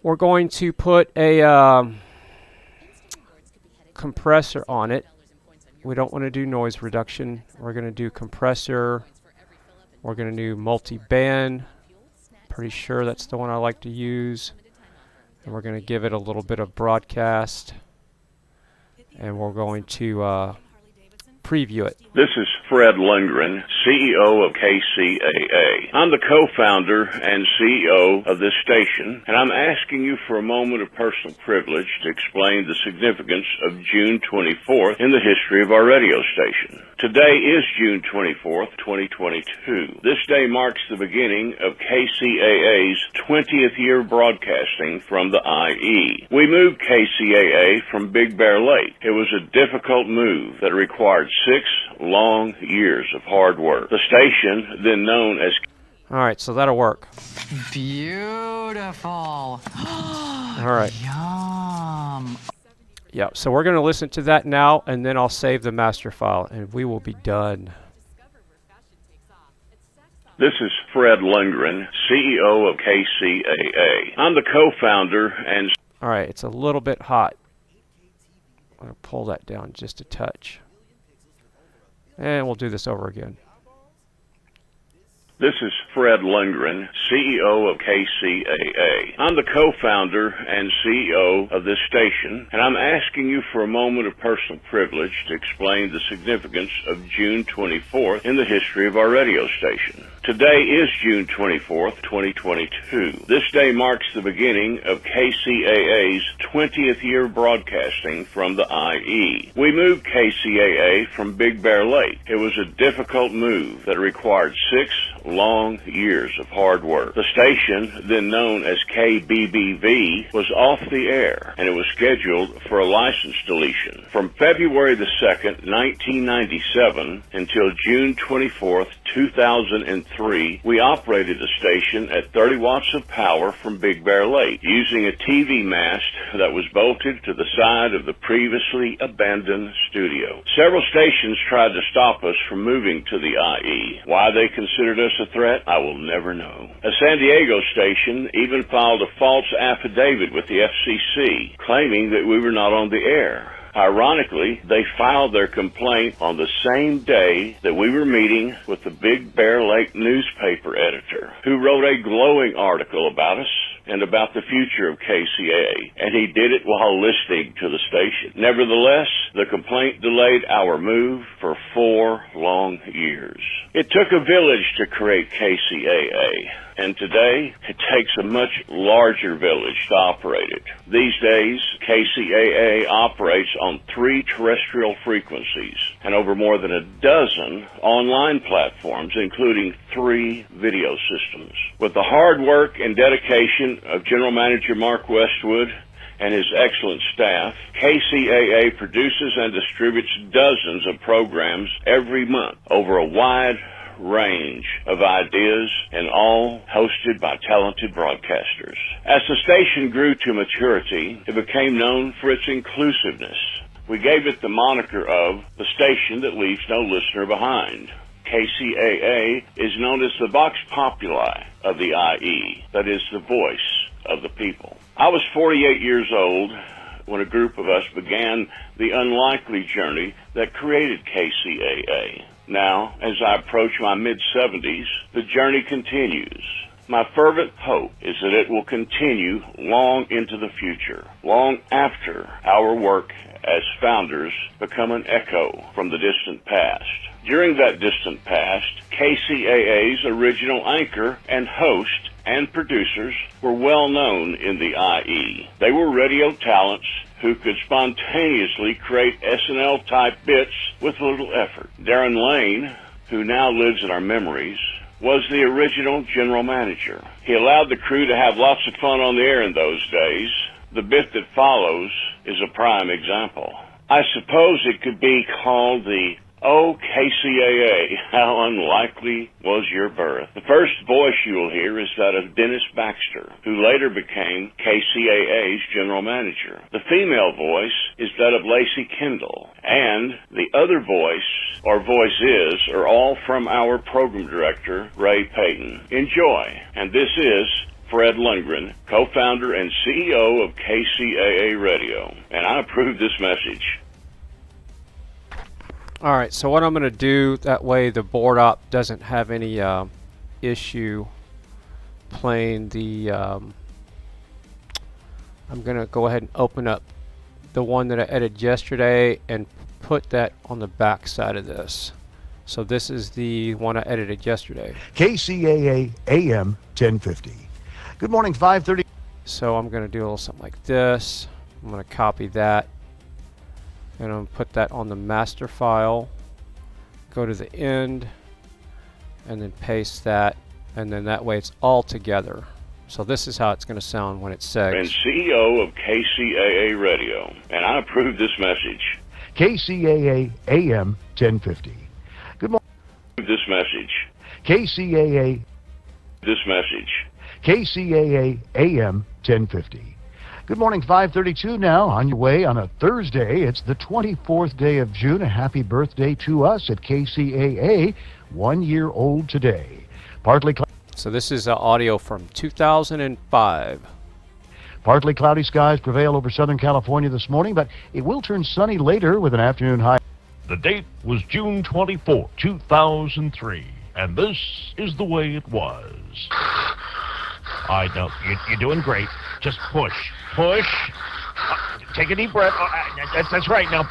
We're going to put a compressor on it. We don't want to do noise reduction. We're going to do compressor. We're going to do multi-band. Pretty sure that's the one I like to use. And we're going to give it a little bit of broadcast. And we're going to preview it. This is Fred Lundgren, CEO of KCAA. I'm the co-founder and CEO of this station, and I'm asking you for a moment of personal privilege to explain the significance of June 24th in the history of our radio station. Today is June 24th, 2022. This day marks the beginning of KCAA's 20th year broadcasting from the IE. We moved KCAA from Big Bear Lake. It was a difficult move that required 6 long years of hard work. The station, then known as... All right, so that'll work. Beautiful. All right. Yum. Yeah, so we're going to listen to that now, and then I'll save the master file, and we will be done. This is Fred Lundgren, CEO of KCAA. I'm the co-founder and... All right, it's a little bit hot. I'm going to pull that down just a touch. And we'll do this over again. This is Fred Lundgren, CEO of KCAA. I'm the co-founder and CEO of this station, and I'm asking you for a moment of personal privilege to explain the significance of June 24th in the history of our radio station. Today is June 24th, 2022. This day marks the beginning of KCAA's 20th year broadcasting from the IE. We moved KCAA from Big Bear Lake. It was a difficult move that required 6 long years of hard work. The station, then known as KBBV, was off the air, and it was scheduled for a license deletion. From February the 2nd, 1997, until June 24th, 2003, we operated the station at 30 watts of power from Big Bear Lake, using a TV mast that was bolted to the side of the previously abandoned studio. Several stations tried to stop us from moving to the IE. Why they considered us a threat, I will never know. A San Diego station even filed a false affidavit with the FCC, claiming that we were not on the air. Ironically, they filed their complaint on the same day that we were meeting with the Big Bear Lake newspaper editor, who wrote a glowing article about us and about the future of KCAA, and he did it while listening to the station. Nevertheless, the complaint delayed our move for 4 long years. It took a village to create KCAA, and today it takes a much larger village to operate it. These days, KCAA operates on 3 terrestrial frequencies and over more than a dozen online platforms, including 3 video systems. With the hard work and dedication of General Manager Mark Westwood and his excellent staff, KCAA produces and distributes dozens of programs every month over a wide range of ideas, and all hosted by talented broadcasters. As the station grew to maturity, it became known for its inclusiveness. We gave it the moniker of the station that leaves no listener behind. KCAA is known as the Vox Populi of the IE, that is, the voice of the people. I was 48 years old when a group of us began the unlikely journey that created KCAA. Now, as I approach my mid-70s, the journey continues. My fervent hope is that it will continue long into the future, long after our work as founders become an echo from the distant past. During that distant past, KCAA's original anchor and host and producers were well known in the IE. They were radio talents who could spontaneously create SNL-type bits with little effort. Darren Lane, who now lives in our memories, was the original general manager. He allowed the crew to have lots of fun on the air in those days. The bit that follows is a prime example. I suppose it could be called the "Oh, KCAA, how unlikely was your birth." The first voice you will hear is that of Dennis Baxter, who later became KCAA's general manager. The female voice is that of Lacey Kendall, and the other voice, or voices, are all from our program director, Ray Payton. Enjoy. And this is Fred Lundgren, co-founder and CEO of KCAA Radio, and I approve this message. All right, so what I'm going to do, that way the board op doesn't have any issue playing the, I'm going to go ahead and open up the one that I edited yesterday and put that on the back side of this. So this is the one I edited yesterday. KCAA AM 1050. Good morning, 5:30. So I'm going to do a little something like this. I'm going to copy that. And I'm going to put that on the master file. Go to the end. And then paste that. And then that way it's all together. So this is how it's going to sound when it says. And CEO of KCAA Radio. And I approve this message. KCAA AM 1050. Good morning. This message. KCAA. This message. KCAA AM 1050. Good morning, 5:32 now, on your way on a Thursday. It's the 24th day of June. A happy birthday to us at KCAA, 1 year old today. Partly So this is audio from 2005. Partly cloudy skies prevail over Southern California this morning, but it will turn sunny later with an afternoon high. The date was June 24, 2003, and this is the way it was. I know, you're doing great. Just push. Take a deep breath. That's right, now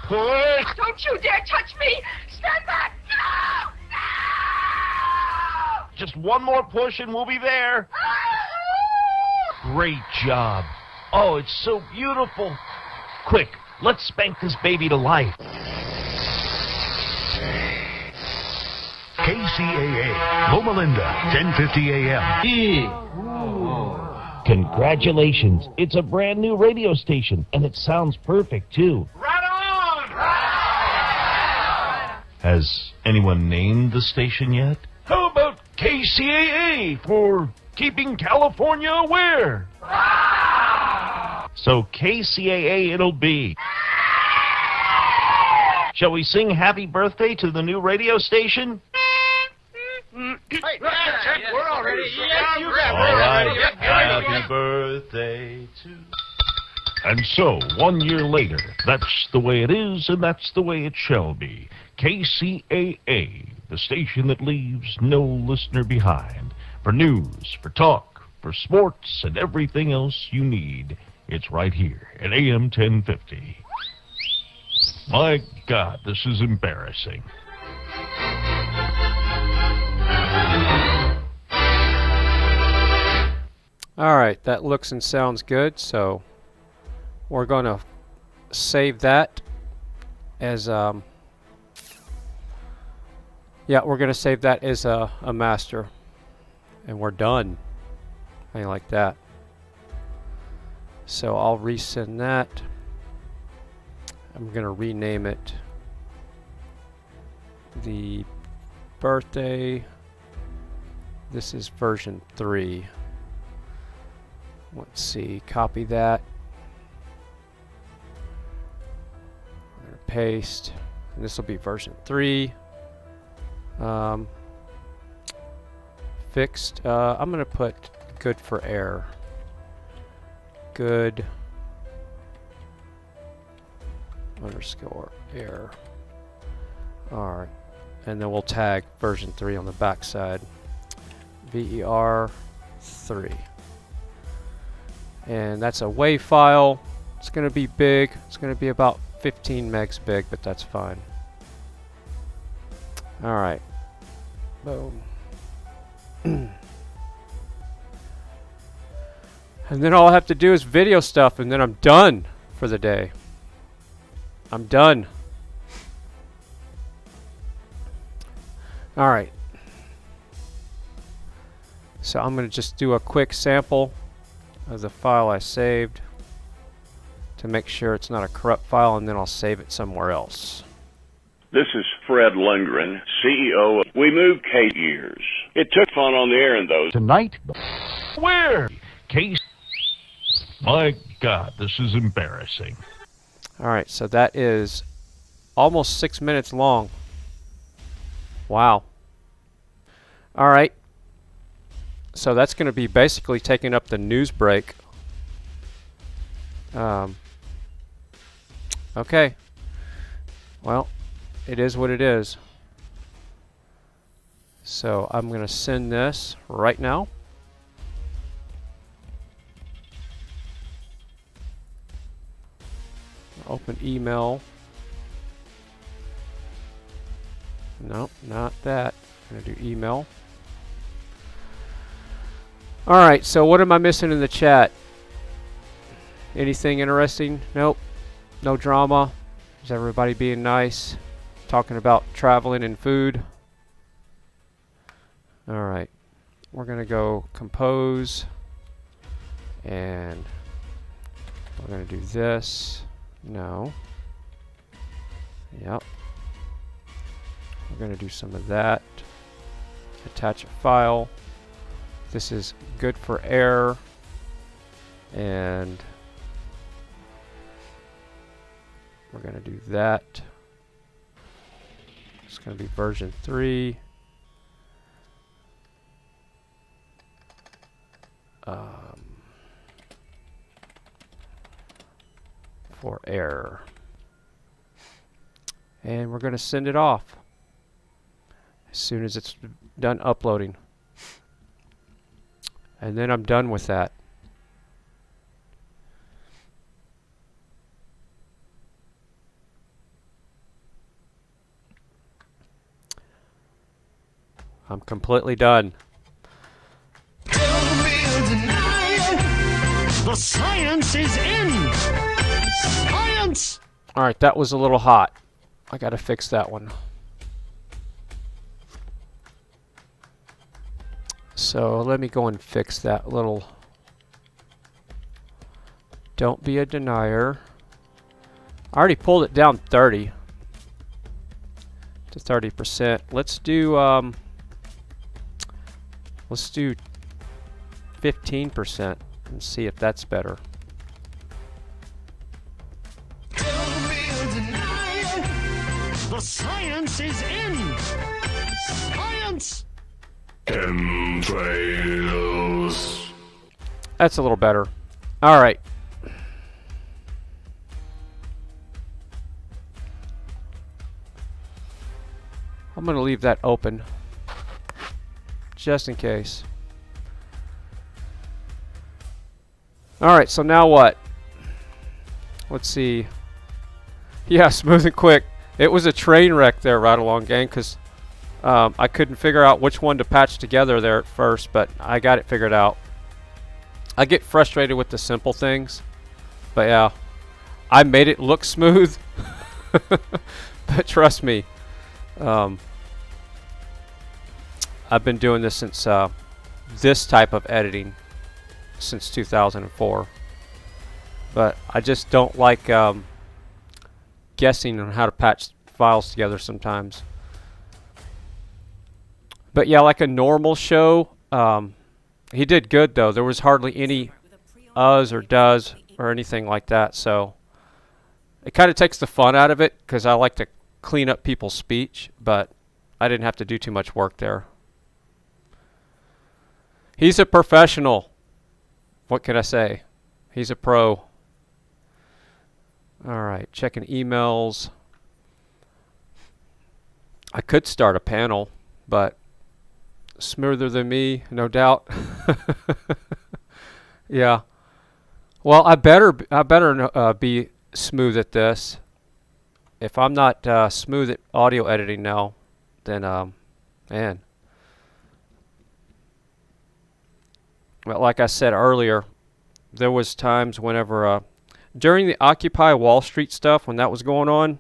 push. Don't you dare touch me! Stand back! No! No! Just one more push and we'll be there. Great job. Oh, it's so beautiful. Quick, let's spank this baby to life. KCAA, Loma Linda, 1050 AM. Congratulations. It's a brand new radio station, and it sounds perfect, too. Right on! Has anyone named the station yet? How about KCAA for keeping California aware? So KCAA it'll be. Shall we sing happy birthday to the new radio station? Hey, we're all ready. Yeah, you got All right. Yep, Happy birthday to... And so, 1 year later, that's the way it is, and that's the way it shall be. KCAA, the station that leaves no listener behind. For news, for talk, for sports, and everything else you need, it's right here at AM 1050. My God, this is embarrassing. Alright, that looks and sounds good, so we're going to save that as we're going to save that as a master, and we're done. Something like that. So I'll resend that. I'm going to rename it the birthday. This is version 3. Let's see, copy that. I'm going to paste. And this will be version 3. Fixed. I'm going to put good for air. Good underscore air. Alright. And then we'll tag version 3 on the back side. VER 3. And that's a WAV file. It's going to be big. It's going to be about 15 megs big, but that's fine. Alright. Boom. And then all I have to do is video stuff, and then I'm done for the day. I'm done. Alright. So I'm going to just do a quick sample of the file I saved to make sure it's not a corrupt file, and then I'll save it somewhere else. This is Fred Lundgren, CEO of We Moved K Years. It took fun on the air in those. Tonight, Where? Case. My God, this is embarrassing. Alright, so that is almost 6 minutes long. Wow. Alright. So that's going to be basically taking up the news break. Okay. Well, it is what it is. So I'm going to send this right now. Open email. Nope, not that. I'm going to do email. Alright, so what am I missing in the chat? Anything interesting? Nope. No drama. Is everybody being nice? Talking about traveling and food. Alright. We're going to go compose. And we're going to do this. No. Yep. We're going to do some of that. Attach a file. This is good for air. And we're going to do that. It's going to be version 3. For air. And we're going to send it off as soon as it's done uploading. And then I'm done with that. I'm completely done. The science is in! Science! Alright, that was a little hot. I gotta fix that one. So let me go and fix that little... Don't be a denier. I already pulled it down 30 to 30%. Let's do 15% and see if that's better. The science is in! Science! Chemtrails. That's a little better. Alright. I'm going to leave that open just in case. Alright, so now what? Let's see. Yeah, smooth and quick. It was a train wreck there, right along, gang, because I couldn't figure out which one to patch together there at first, but I got it figured out. I get frustrated with the simple things, but yeah, I made it look smooth. But trust me, I've been doing this since this type of editing since 2004, but I just don't like guessing on how to patch files together sometimes. But yeah, like a normal show, he did good though. There was hardly any or does or anything like that, so it kind of takes the fun out of it because I like to clean up people's speech, but I didn't have to do too much work there. He's a professional. What can I say? He's a pro. Alright, checking emails. I could start a panel, but smoother than me, no doubt. Yeah. Well, I better be smooth at this. If I'm not smooth at audio editing now, then man. Well, like I said earlier, there was times whenever during the Occupy Wall Street stuff, when that was going on,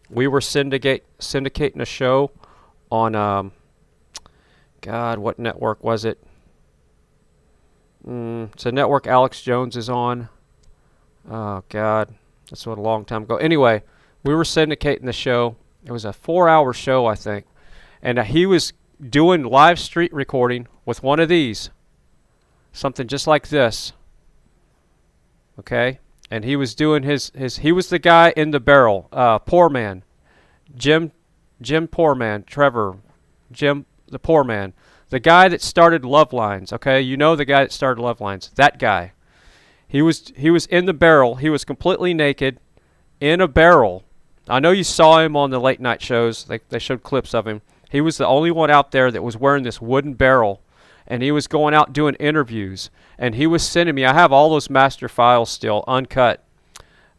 we were syndicating a show on God, what network was it? It's a network Alex Jones is on. Oh God, that's what a long time ago. Anyway, we were syndicating the show. It was a 4-hour show, I think, and he was doing live street recording with one of these, something just like this. Okay, and he was doing his he was the guy in the barrel, poor man, Jim Poor Man, Trevor, Jim the Poor Man, the guy that started Love Lines. Okay, you know the guy that started Love Lines, that guy. He was in the barrel. He was completely naked in a barrel. I know you saw him on the late night shows. They showed clips of him. He was the only one out there that was wearing this wooden barrel, and he was going out doing interviews, and he was sending me, I have all those master files still uncut,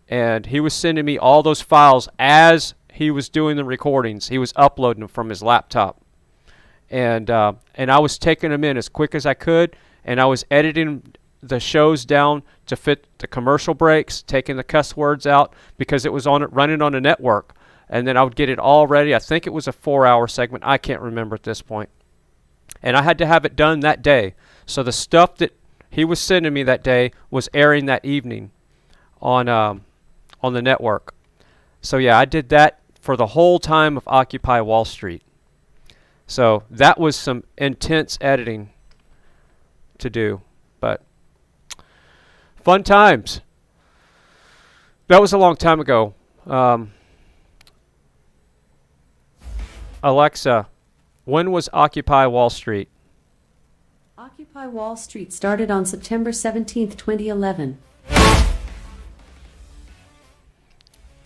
and he was sending me all those files as he was doing the recordings. He was uploading them from his laptop. And I was taking them in as quick as I could, and I was editing the shows down to fit the commercial breaks, taking the cuss words out because it was running on a network. And then I would get it all ready. I think it was a 4-hour segment. I can't remember at this point. And I had to have it done that day. So the stuff that he was sending me that day was airing that evening on the network. So yeah, I did that for the whole time of Occupy Wall Street. So that was some intense editing to do, but fun times. That was a long time ago. Alexa, when was Occupy Wall Street? Occupy Wall Street started on September 17th, 2011.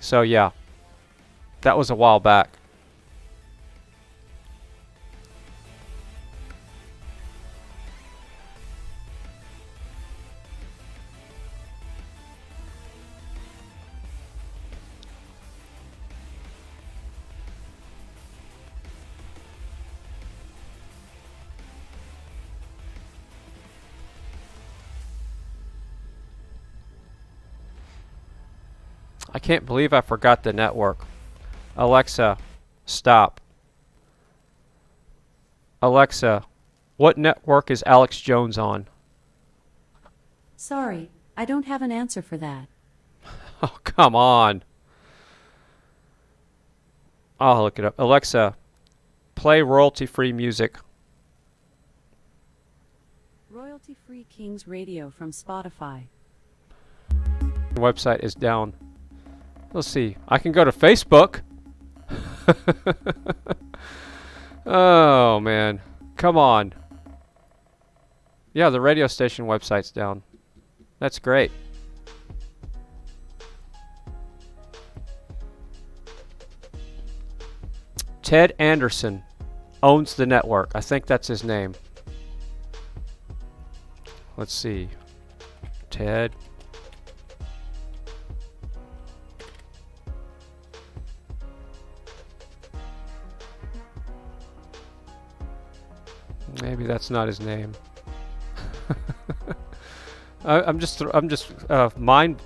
So yeah, that was a while back. I can't believe I forgot the network. Alexa, stop. Alexa, what network is Alex Jones on? Sorry, I don't have an answer for that. Oh, come on. I'll look it up. Alexa, play royalty-free music. Royalty-free Kings Radio from Spotify. The website is down. Let's see. I can go to Facebook. Oh, man. Come on. Yeah, the radio station website's down. That's great. Ted Anderson owns the network. I think that's his name. Let's see. Ted. Maybe that's not his name. I'm just mine.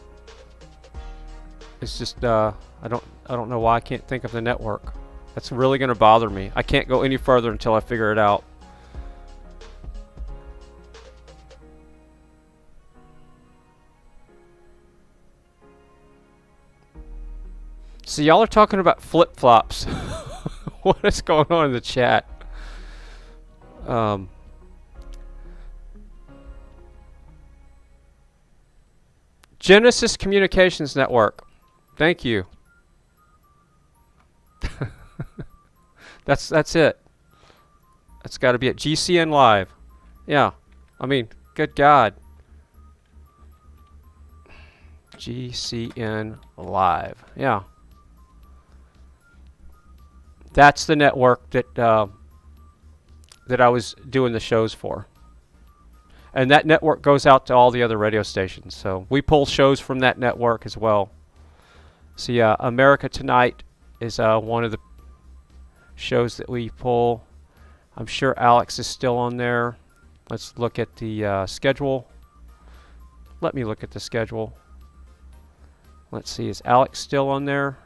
It's just I don't know why I can't think of the network. That's really going to bother me. I can't go any further until I figure it out. See, y'all are talking about flip-flops. What is going on in the chat? Genesis Communications Network. Thank you. That's it. That's got to be it. GCN Live. Yeah. I mean, good God. GCN Live. Yeah. That's the network that that I was doing the shows for. And that network goes out to all the other radio stations. So we pull shows from that network as well. So yeah, America Tonight is one of the shows that we pull. I'm sure Alex is still on there. Let's look at the schedule. Let me look at the schedule. Let's see, is Alex still on there?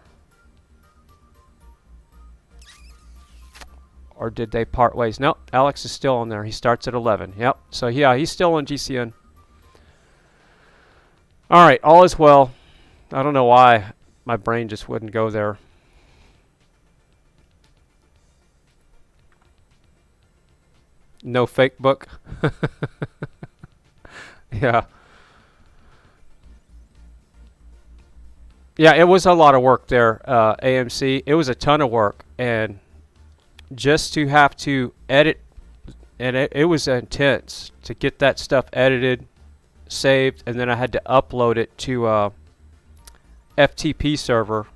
Or did they part ways? Nope, Alex is still on there. He starts at 11. Yep. So yeah, he's still on GCN. All right, all is well. I don't know why my brain just wouldn't go there. No fake book. Yeah. Yeah, it was a lot of work there, AMC. It was a ton of work, and just to have to edit, and it was intense to get that stuff edited, saved, and then I had to upload it to FTP server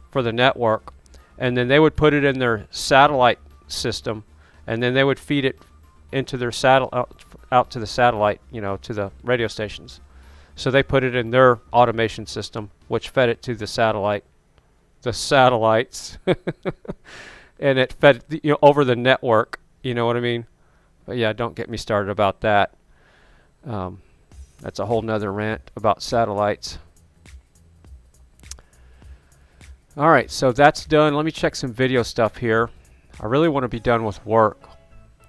for the network, and then they would put it in their satellite system, and then they would feed it into their out to the satellite, you know, to the radio stations. So they put it in their automation system, which fed it to the satellite the satellites, and it fed over the network. You know what I mean? But yeah, don't get me started about that. That's a whole nother rant about satellites. All right, so that's done. Let me check some video stuff here. I really want to be done with work.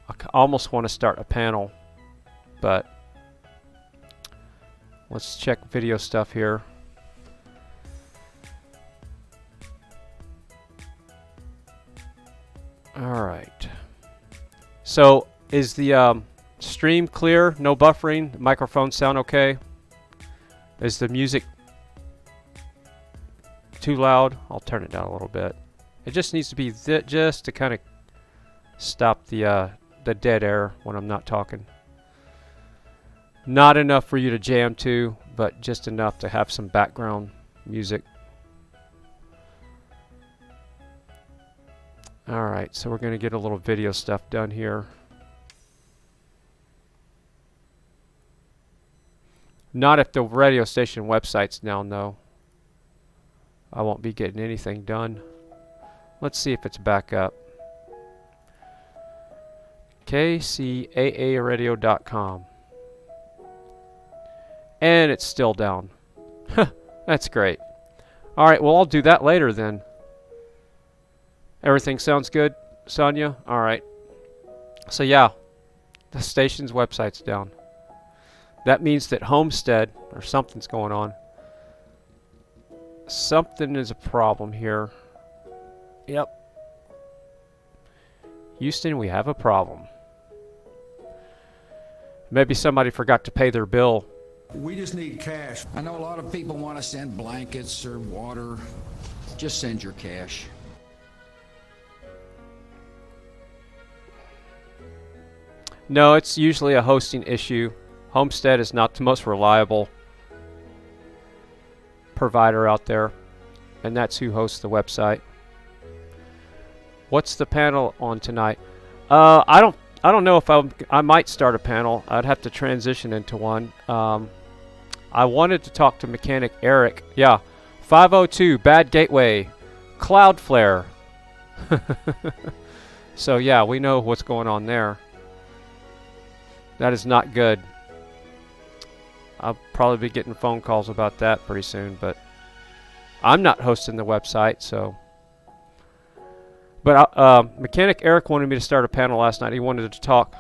I almost want to start a panel, but let's check video stuff here. All right. So is the stream clear? No buffering? The microphone sound okay? Is the music too loud? I'll turn it down a little bit. It just needs to be just to kind of stop the dead air when I'm not talking. Not enough for you to jam to, but just enough to have some background music. Alright, so we're going to get a little video stuff done here. Not if the radio station website's down though. I won't be getting anything done. Let's see if it's back up. KCAAradio.com. And it's still down. That's great. Alright, well I'll do that later then. Everything sounds good, Sonia? Alright. So yeah, the station's website's down. That means that Homestead, or something's going on. Something is a problem here. Yep. Houston, we have a problem. Maybe somebody forgot to pay their bill. We just need cash. I know a lot of people want to send blankets or water. Just send your cash. No, it's usually a hosting issue. Homestead is not the most reliable provider out there, and that's who hosts the website. What's the panel on tonight? I don't know if I might start a panel. I'd have to transition into one. I wanted to talk to Mechanic Eric. Yeah, 502 Bad Gateway, Cloudflare. So yeah, we know what's going on there. That is not good. I'll probably be getting phone calls about that pretty soon, but I'm not hosting the website, so. But Mechanic Eric wanted me to start a panel last night. He wanted to talk.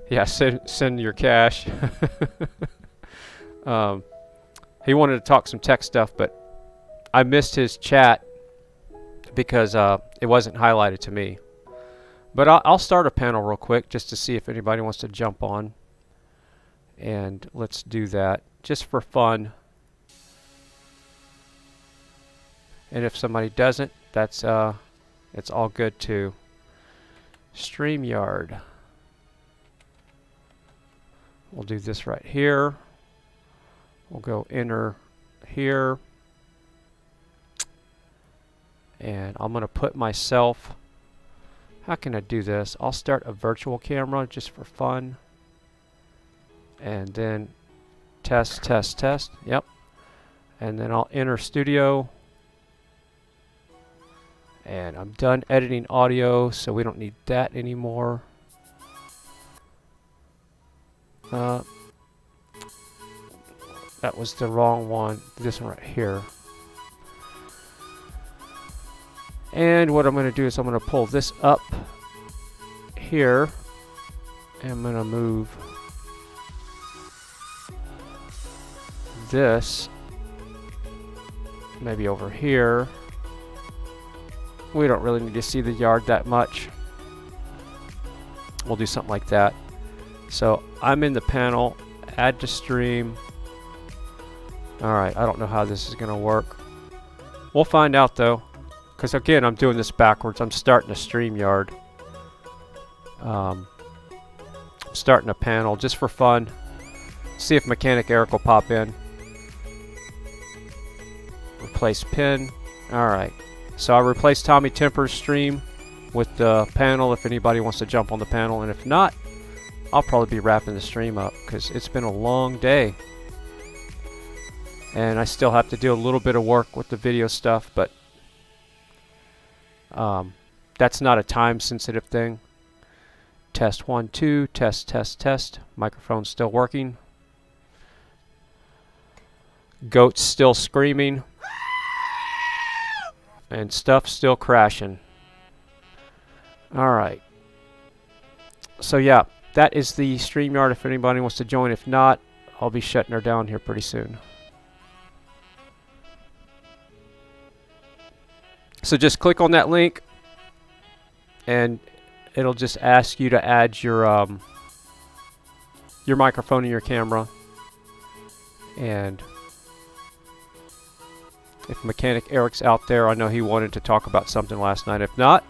Yeah, send your cash. He wanted to talk some tech stuff, but I missed his chat because it wasn't highlighted to me. But I'll start a panel real quick just to see if anybody wants to jump on. And let's do that just for fun. And if somebody doesn't, that's it's all good too. StreamYard. We'll do this right here. We'll go enter here. And I'm going to put myself. How can I do this? I'll start a virtual camera just for fun. And then test, test, test. Yep. And then I'll enter studio. And I'm done editing audio, so we don't need that anymore. That was the wrong one. This one right here. And what I'm going to do is I'm going to pull this up here. And I'm going to move this maybe over here. We don't really need to see the yard that much. We'll do something like that. So I'm in the panel, add to stream. Alright, I don't know how this is going to work. We'll find out though. Because again, I'm doing this backwards. I'm starting a StreamYard. I'm starting a panel just for fun. See if Mechanic Eric will pop in. Replace pin. Alright. So I replaced Tommy Temper's stream with the panel if anybody wants to jump on the panel. And if not, I'll probably be wrapping the stream up because it's been a long day. And I still have to do a little bit of work with the video stuff, but That's not a time sensitive thing. Test 1 2, test test test. Microphone's still working. Goat's still screaming. And stuff still crashing. Alright. So yeah, that is the StreamYard if anybody wants to join. If not, I'll be shutting her down here pretty soon. So just click on that link and it'll just ask you to add your microphone and your camera. And if Mechanic Eric's out there, I know he wanted to talk about something last night. If not,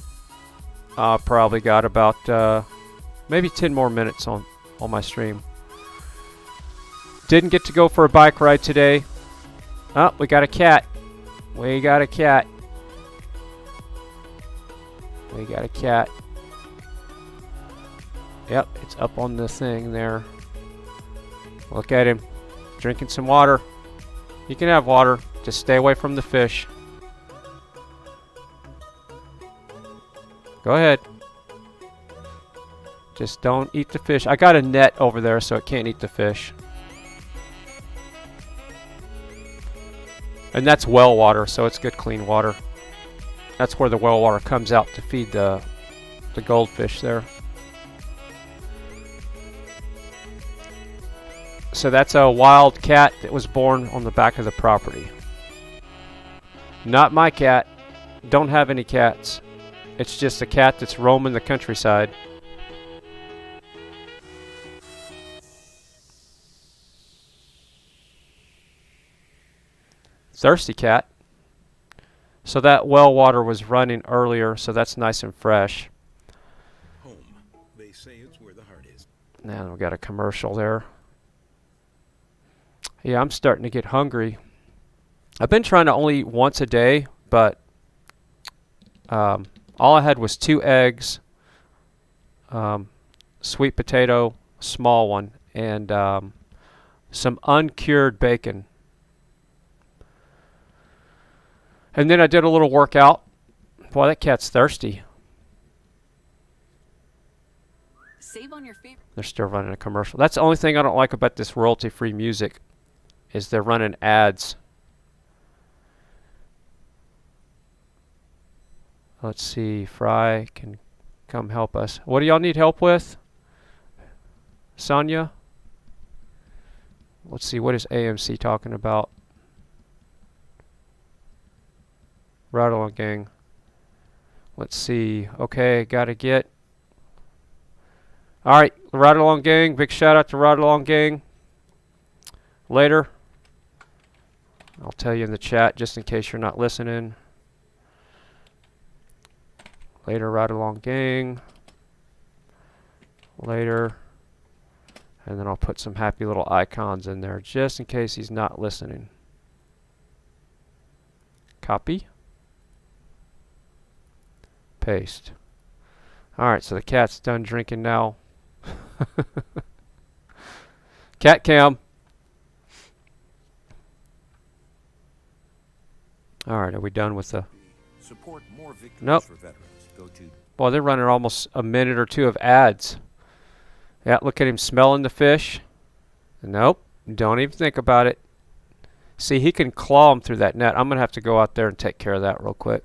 probably got about maybe 10 more minutes on my stream. Didn't get to go for a bike ride today. Oh, we got a cat. We got a cat. We got a cat. Yep, it's up on the thing there. Look at him. Drinking some water. You can have water. Just stay away from the fish. Go ahead. Just don't eat the fish. I got a net over there so it can't eat the fish. And that's well water, so it's good clean water. That's where the well water comes out to feed the goldfish there. So that's a wild cat that was born on the back of the property. Not my cat. Don't have any cats. It's just a cat that's roaming the countryside. Thirsty cat. So that well water was running earlier, so that's nice and fresh. Home. They say it's where the heart is. Now we got a commercial there. Yeah, I'm starting to get hungry. I've been trying to only eat once a day, but all I had was 2 eggs, sweet potato, small one, and some uncured bacon. And then I did a little workout. Boy, that cat's thirsty. Save on your favorite. They're still running a commercial. That's the only thing I don't like about this royalty-free music, is they're running ads. Let's see, Fry can come help us. What do y'all need help with? Sonia? Let's see, what is AMC talking about? Ride along gang. Let's see. Okay, gotta get. Alright, Ride Along Gang. Big shout out to Ride Along Gang. Later. I'll tell you in the chat just in case you're not listening. Later, Ride Along Gang. Later. And then I'll put some happy little icons in there just in case he's not listening. Copy. Paste. Alright, so the cat's done drinking now. Cat cam. Alright, are we done with the... Support more victims Nope. for veterans. Go to... Well, they're running almost a minute or two of ads. Yeah, look at him smelling the fish. Nope, don't even think about it. See, he can claw him through that net. I'm going to have to go out there and take care of that real quick.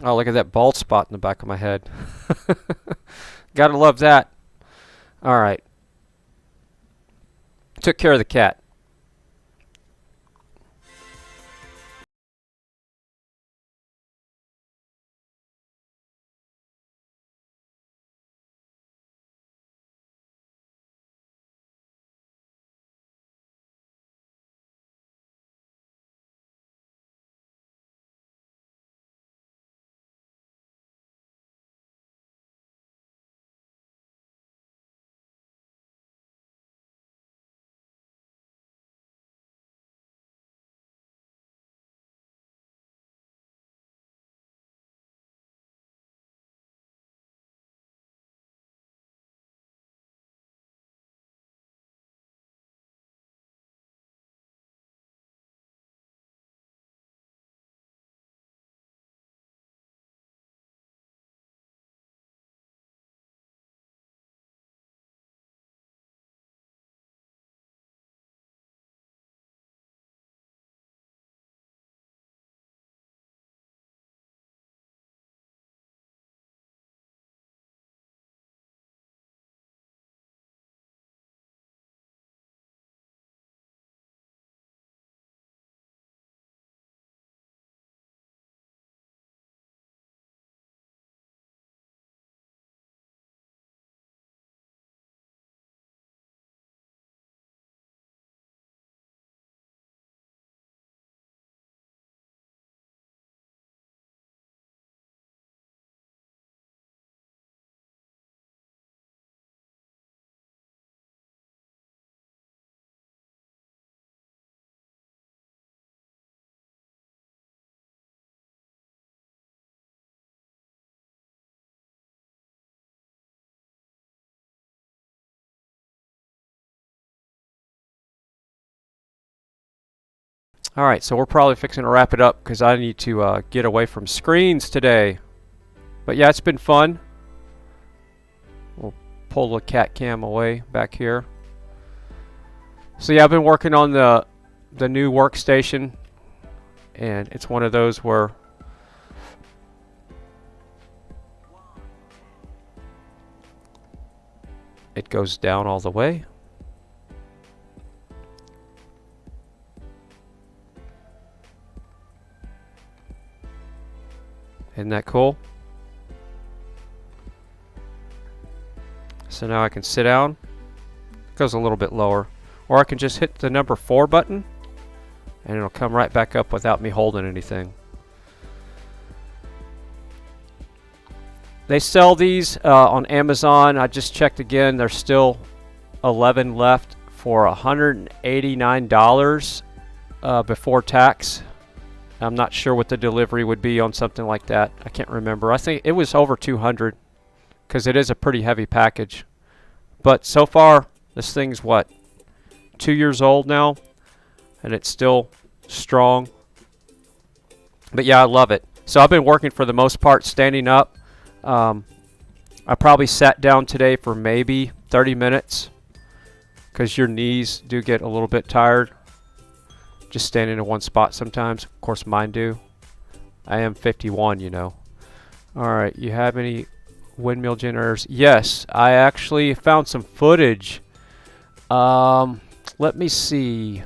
Oh, look at that bald spot in the back of my head. Gotta love that. Alright. Took care of the cat. Alright, so we're probably fixing to wrap it up because I need to get away from screens today. But yeah, it's been fun. We'll pull the cat cam away back here. So yeah, I've been working on the new workstation, and it's one of those where it goes down all the way. Isn't that cool? So now I can sit down. It goes a little bit lower. Or I can just hit the number 4 button and it'll come right back up without me holding anything. They sell these on Amazon. I just checked again. There's still 11 left for $189 before tax. I'm not sure what the delivery would be on something like that. I can't remember. I think it was over 200 because it is a pretty heavy package. But so far, this thing's what, 2 years old now, and it's still strong. But yeah, I love it. So I've been working for the most part standing up. I probably sat down today for maybe 30 minutes because your knees do get a little bit tired just standing in one spot sometimes. Of course, mine do. I am 51, you know. Alright, you have any windmill generators? Yes, I actually found some footage. Let me see.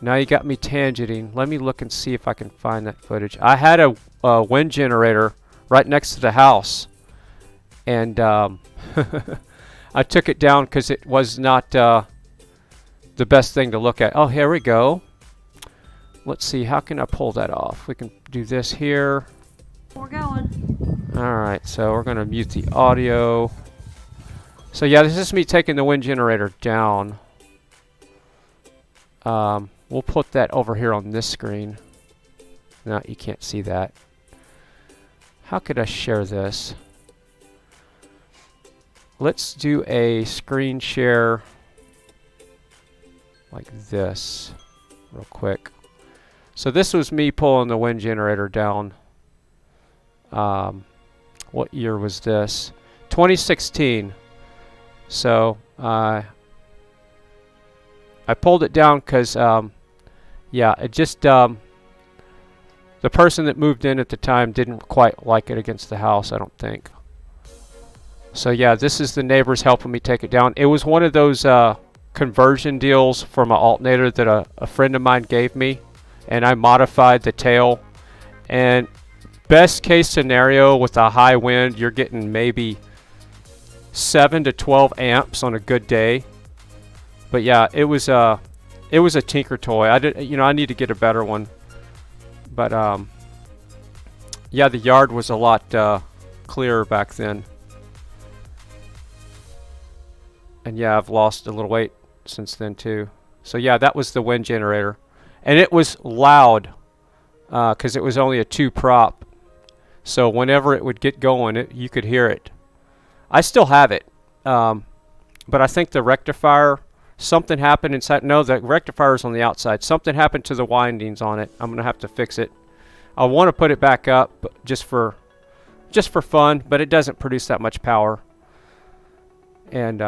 Now you got me tangenting. Let me look and see if I can find that footage. I had a wind generator right next to the house, and I took it down because it was not the best thing to look at. Oh, here we go. Let's see, how can I pull that off? We can do this here. We're going. Alright, so we're going to mute the audio. So yeah, this is me taking the wind generator down. We'll put that over here on this screen. No, you can't see that. How could I share this? Let's do a screen share like this real quick. So this was me pulling the wind generator down. What year was this? 2016. So I pulled it down because yeah, it just the person that moved in at the time didn't quite like it against the house, I don't think. So yeah, this is the neighbors helping me take it down. It was one of those conversion deals from an alternator that a friend of mine gave me, and I modified the tail. And best case scenario with a high wind, you're getting maybe 7 to 12 amps on a good day. But yeah, it was a tinker toy. I need to get a better one. But yeah, the yard was a lot clearer back then. And yeah, I've lost a little weight since then too. So yeah, that was the wind generator. And it was loud because it was only a 2 prop. So whenever it would get going, you could hear it. I still have it. But I think the rectifier, something happened inside. No, the rectifier is on the outside. Something happened to the windings on it. I'm going to have to fix it. I want to put it back up just for fun, but it doesn't produce that much power. And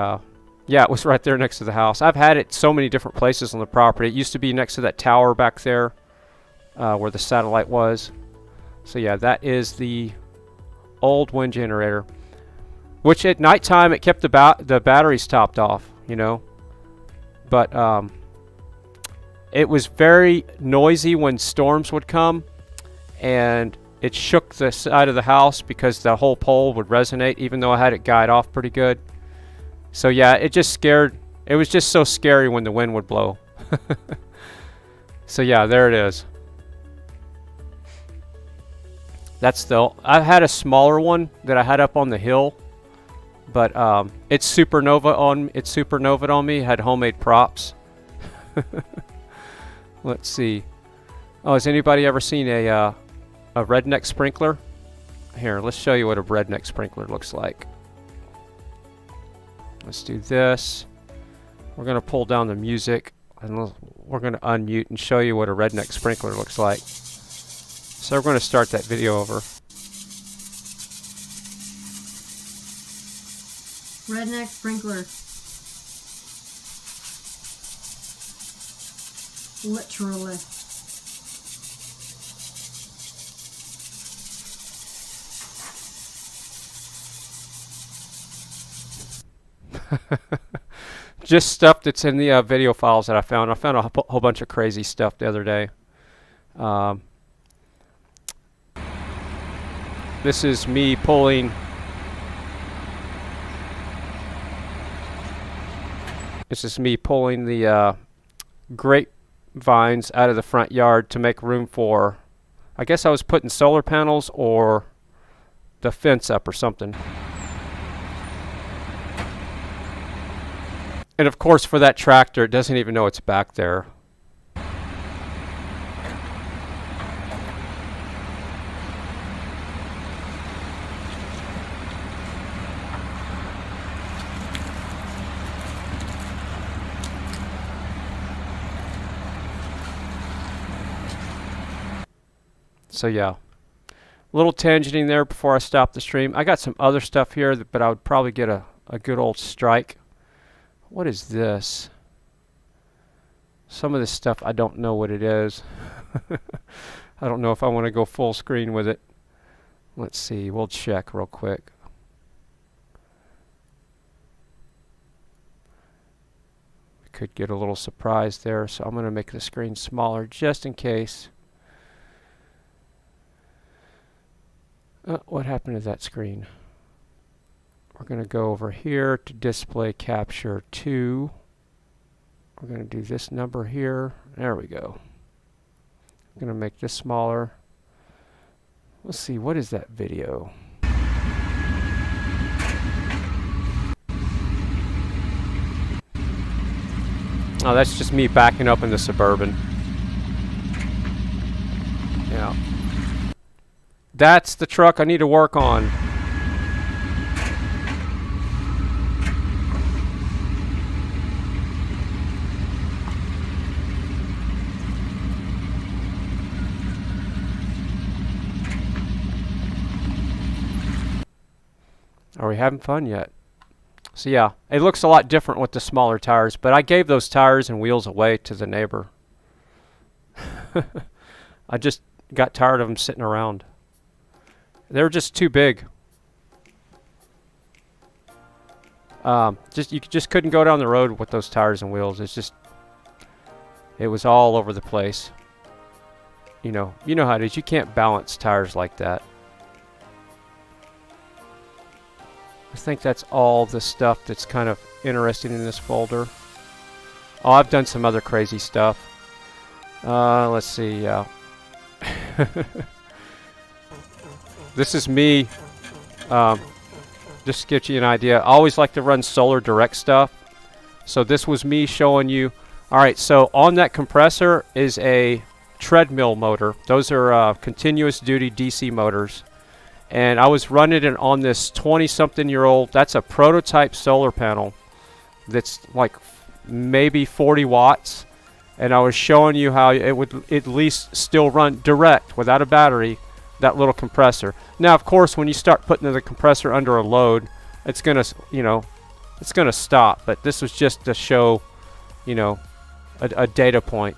yeah, it was right there next to the house. I've had it so many different places on the property. It used to be next to that tower back there where the satellite was. So yeah, that is the old wind generator. Which at nighttime it kept the batteries topped off, you know. But it was very noisy when storms would come, and it shook the side of the house because the whole pole would resonate, even though I had it guide off pretty good. So yeah, it was just so scary when the wind would blow. So yeah, there it is. I had a smaller one that I had up on the hill, but it's supernovaed on me. It had homemade props. Let's see. Oh, has anybody ever seen a redneck sprinkler? Here, let's show you what a redneck sprinkler looks like. Let's do this. We're gonna pull down the music. and we're going to unmute and show you what a redneck sprinkler looks like. So we're going to start that video over. Redneck sprinkler. Literally. Just stuff that's in the video files that I found. I found a whole bunch of crazy stuff the other day. This is me pulling. This is me pulling the grapevines out of the front yard to make room for. I guess I was putting solar panels or the fence up or something. And of course, for that tractor, it doesn't even know it's back there. So yeah, a little tangenting there before I stop the stream. I got some other stuff here, but I would probably get a good old strike. What is this? Some of this stuff I don't know what it is. I don't know if I want to go full screen with it. Let's see, we'll check real quick. We could get a little surprise there, so I'm going to make the screen smaller just in case. What happened to that screen? We're going to go over here to display capture 2. We're going to do this number here. There we go. I'm going to make this smaller. Let's see, what is that video? Oh, that's just me backing up in the Suburban. Yeah. That's the truck I need to work on. Are we having fun yet? So yeah, it looks a lot different with the smaller tires, but I gave those tires and wheels away to the neighbor. I just got tired of them sitting around. They were just too big. You just couldn't go down the road with those tires and wheels. It was all over the place. You know how it is. You can't balance tires like that. I think that's all the stuff that's kind of interesting in this folder. Oh, I've done some other crazy stuff. Let's see. This is me. Just to get you an idea. I always like to run solar direct stuff. So this was me showing you. Alright, so on that compressor is a treadmill motor. Those are continuous duty DC motors. And I was running it on this 20-something-year-old. That's a prototype solar panel that's like maybe 40 watts. And I was showing you how it would at least still run direct without a battery, that little compressor. Now, of course, when you start putting the compressor under a load, it's gonna, it's gonna stop. But this was just to show, a data point.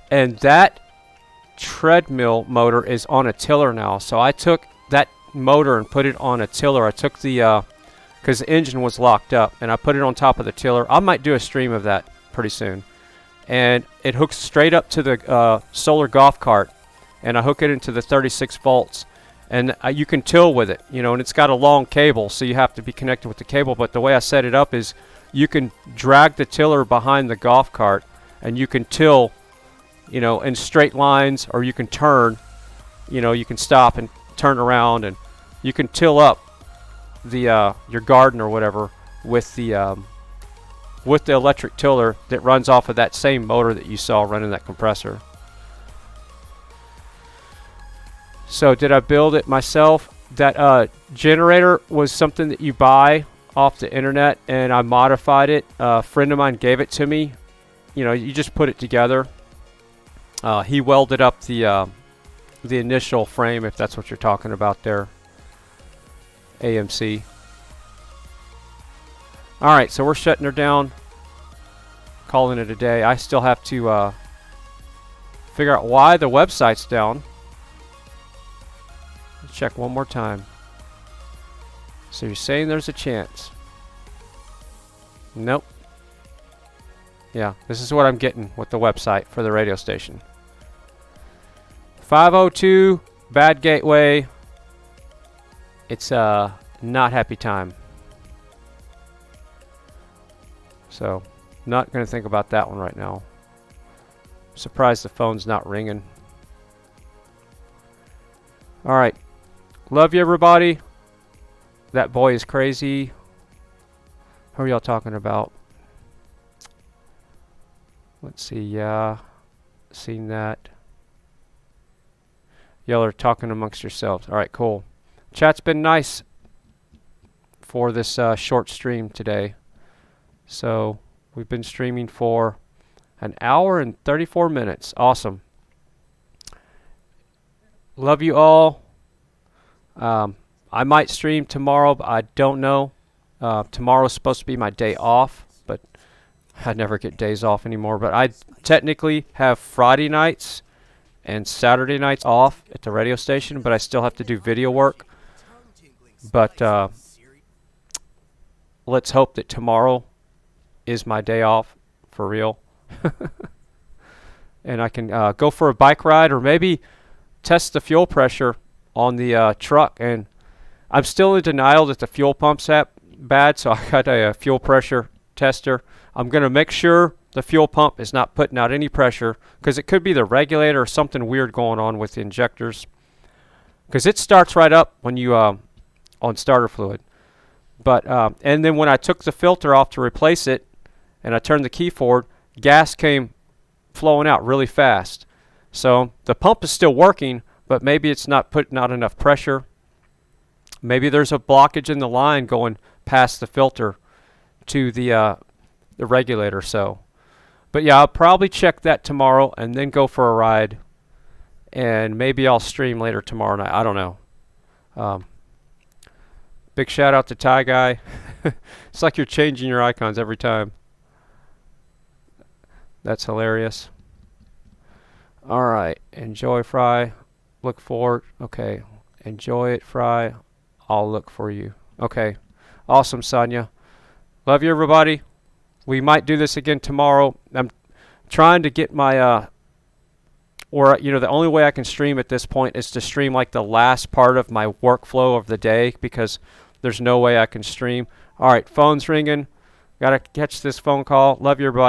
And that treadmill motor is on a tiller now. So I took that motor and put it on a tiller. I took the, because the engine was locked up, and I put it on top of the tiller. I might do a stream of that pretty soon. And it hooks straight up to the solar golf cart, and I hook it into the 36 volts. And you can till with it, and it's got a long cable, so you have to be connected with the cable. But the way I set it up is you can drag the tiller behind the golf cart, and you can till in straight lines, or you can turn, you can stop and turn around, and you can till up the your garden or whatever with the with the electric tiller that runs off of that same motor that you saw running that compressor. So did I build it myself? That generator was something that you buy off the internet, and I modified it. A friend of mine gave it to me. You know, you just put it together. He welded up the initial frame, if that's what you're talking about there. AMC. Alright, so we're shutting her down. Calling it a day. I still have to figure out why the website's down. Let's check one more time. So you're saying there's a chance. Nope. Yeah, this is what I'm getting with the website for the radio station. 502 bad gateway. It's not happy time. So, not going to think about that one right now. Surprised the phone's not ringing. Alright. Love you, everybody. That boy is crazy. Who are y'all talking about? Let's see. Yeah. Seen that. Y'all are talking amongst yourselves. Alright, cool. Chat's been nice for this short stream today. So, we've been streaming for an hour and 34 minutes. Awesome. Love you all. I might stream tomorrow, but I don't know. Tomorrow's supposed to be my day off, but I never get days off anymore. But I technically have Friday nights and Saturday nights off at the radio station, but I still have to do video work. But let's hope that tomorrow is my day off for real. And I can go for a bike ride or maybe test the fuel pressure on the truck. And I'm still in denial that the fuel pump's bad, so I got a fuel pressure tester. I'm going to make sure the fuel pump is not putting out any pressure, because it could be the regulator or something weird going on with the injectors, because it starts right up when you on starter fluid. But and then when I took the filter off to replace it and I turned the key forward, gas came flowing out really fast. So the pump is still working, but maybe it's not putting out enough pressure. Maybe there's a blockage in the line going past the filter to the regulator. So, but yeah, I'll probably check that tomorrow and then go for a ride, and maybe I'll stream later tomorrow night. I don't know. Big shout out to Ty Guy. It's like you're changing your icons every time. That's hilarious. All right, enjoy Fry. Look forward. Okay, enjoy it, Fry. I'll look for you. Okay, awesome, Sonia. Love you, everybody. We might do this again tomorrow. I'm trying to get my or you know, the only way I can stream at this point is to stream like the last part of my workflow of the day, because there's no way I can stream. All right, phone's ringing. Gotta catch this phone call. Love you, everybody.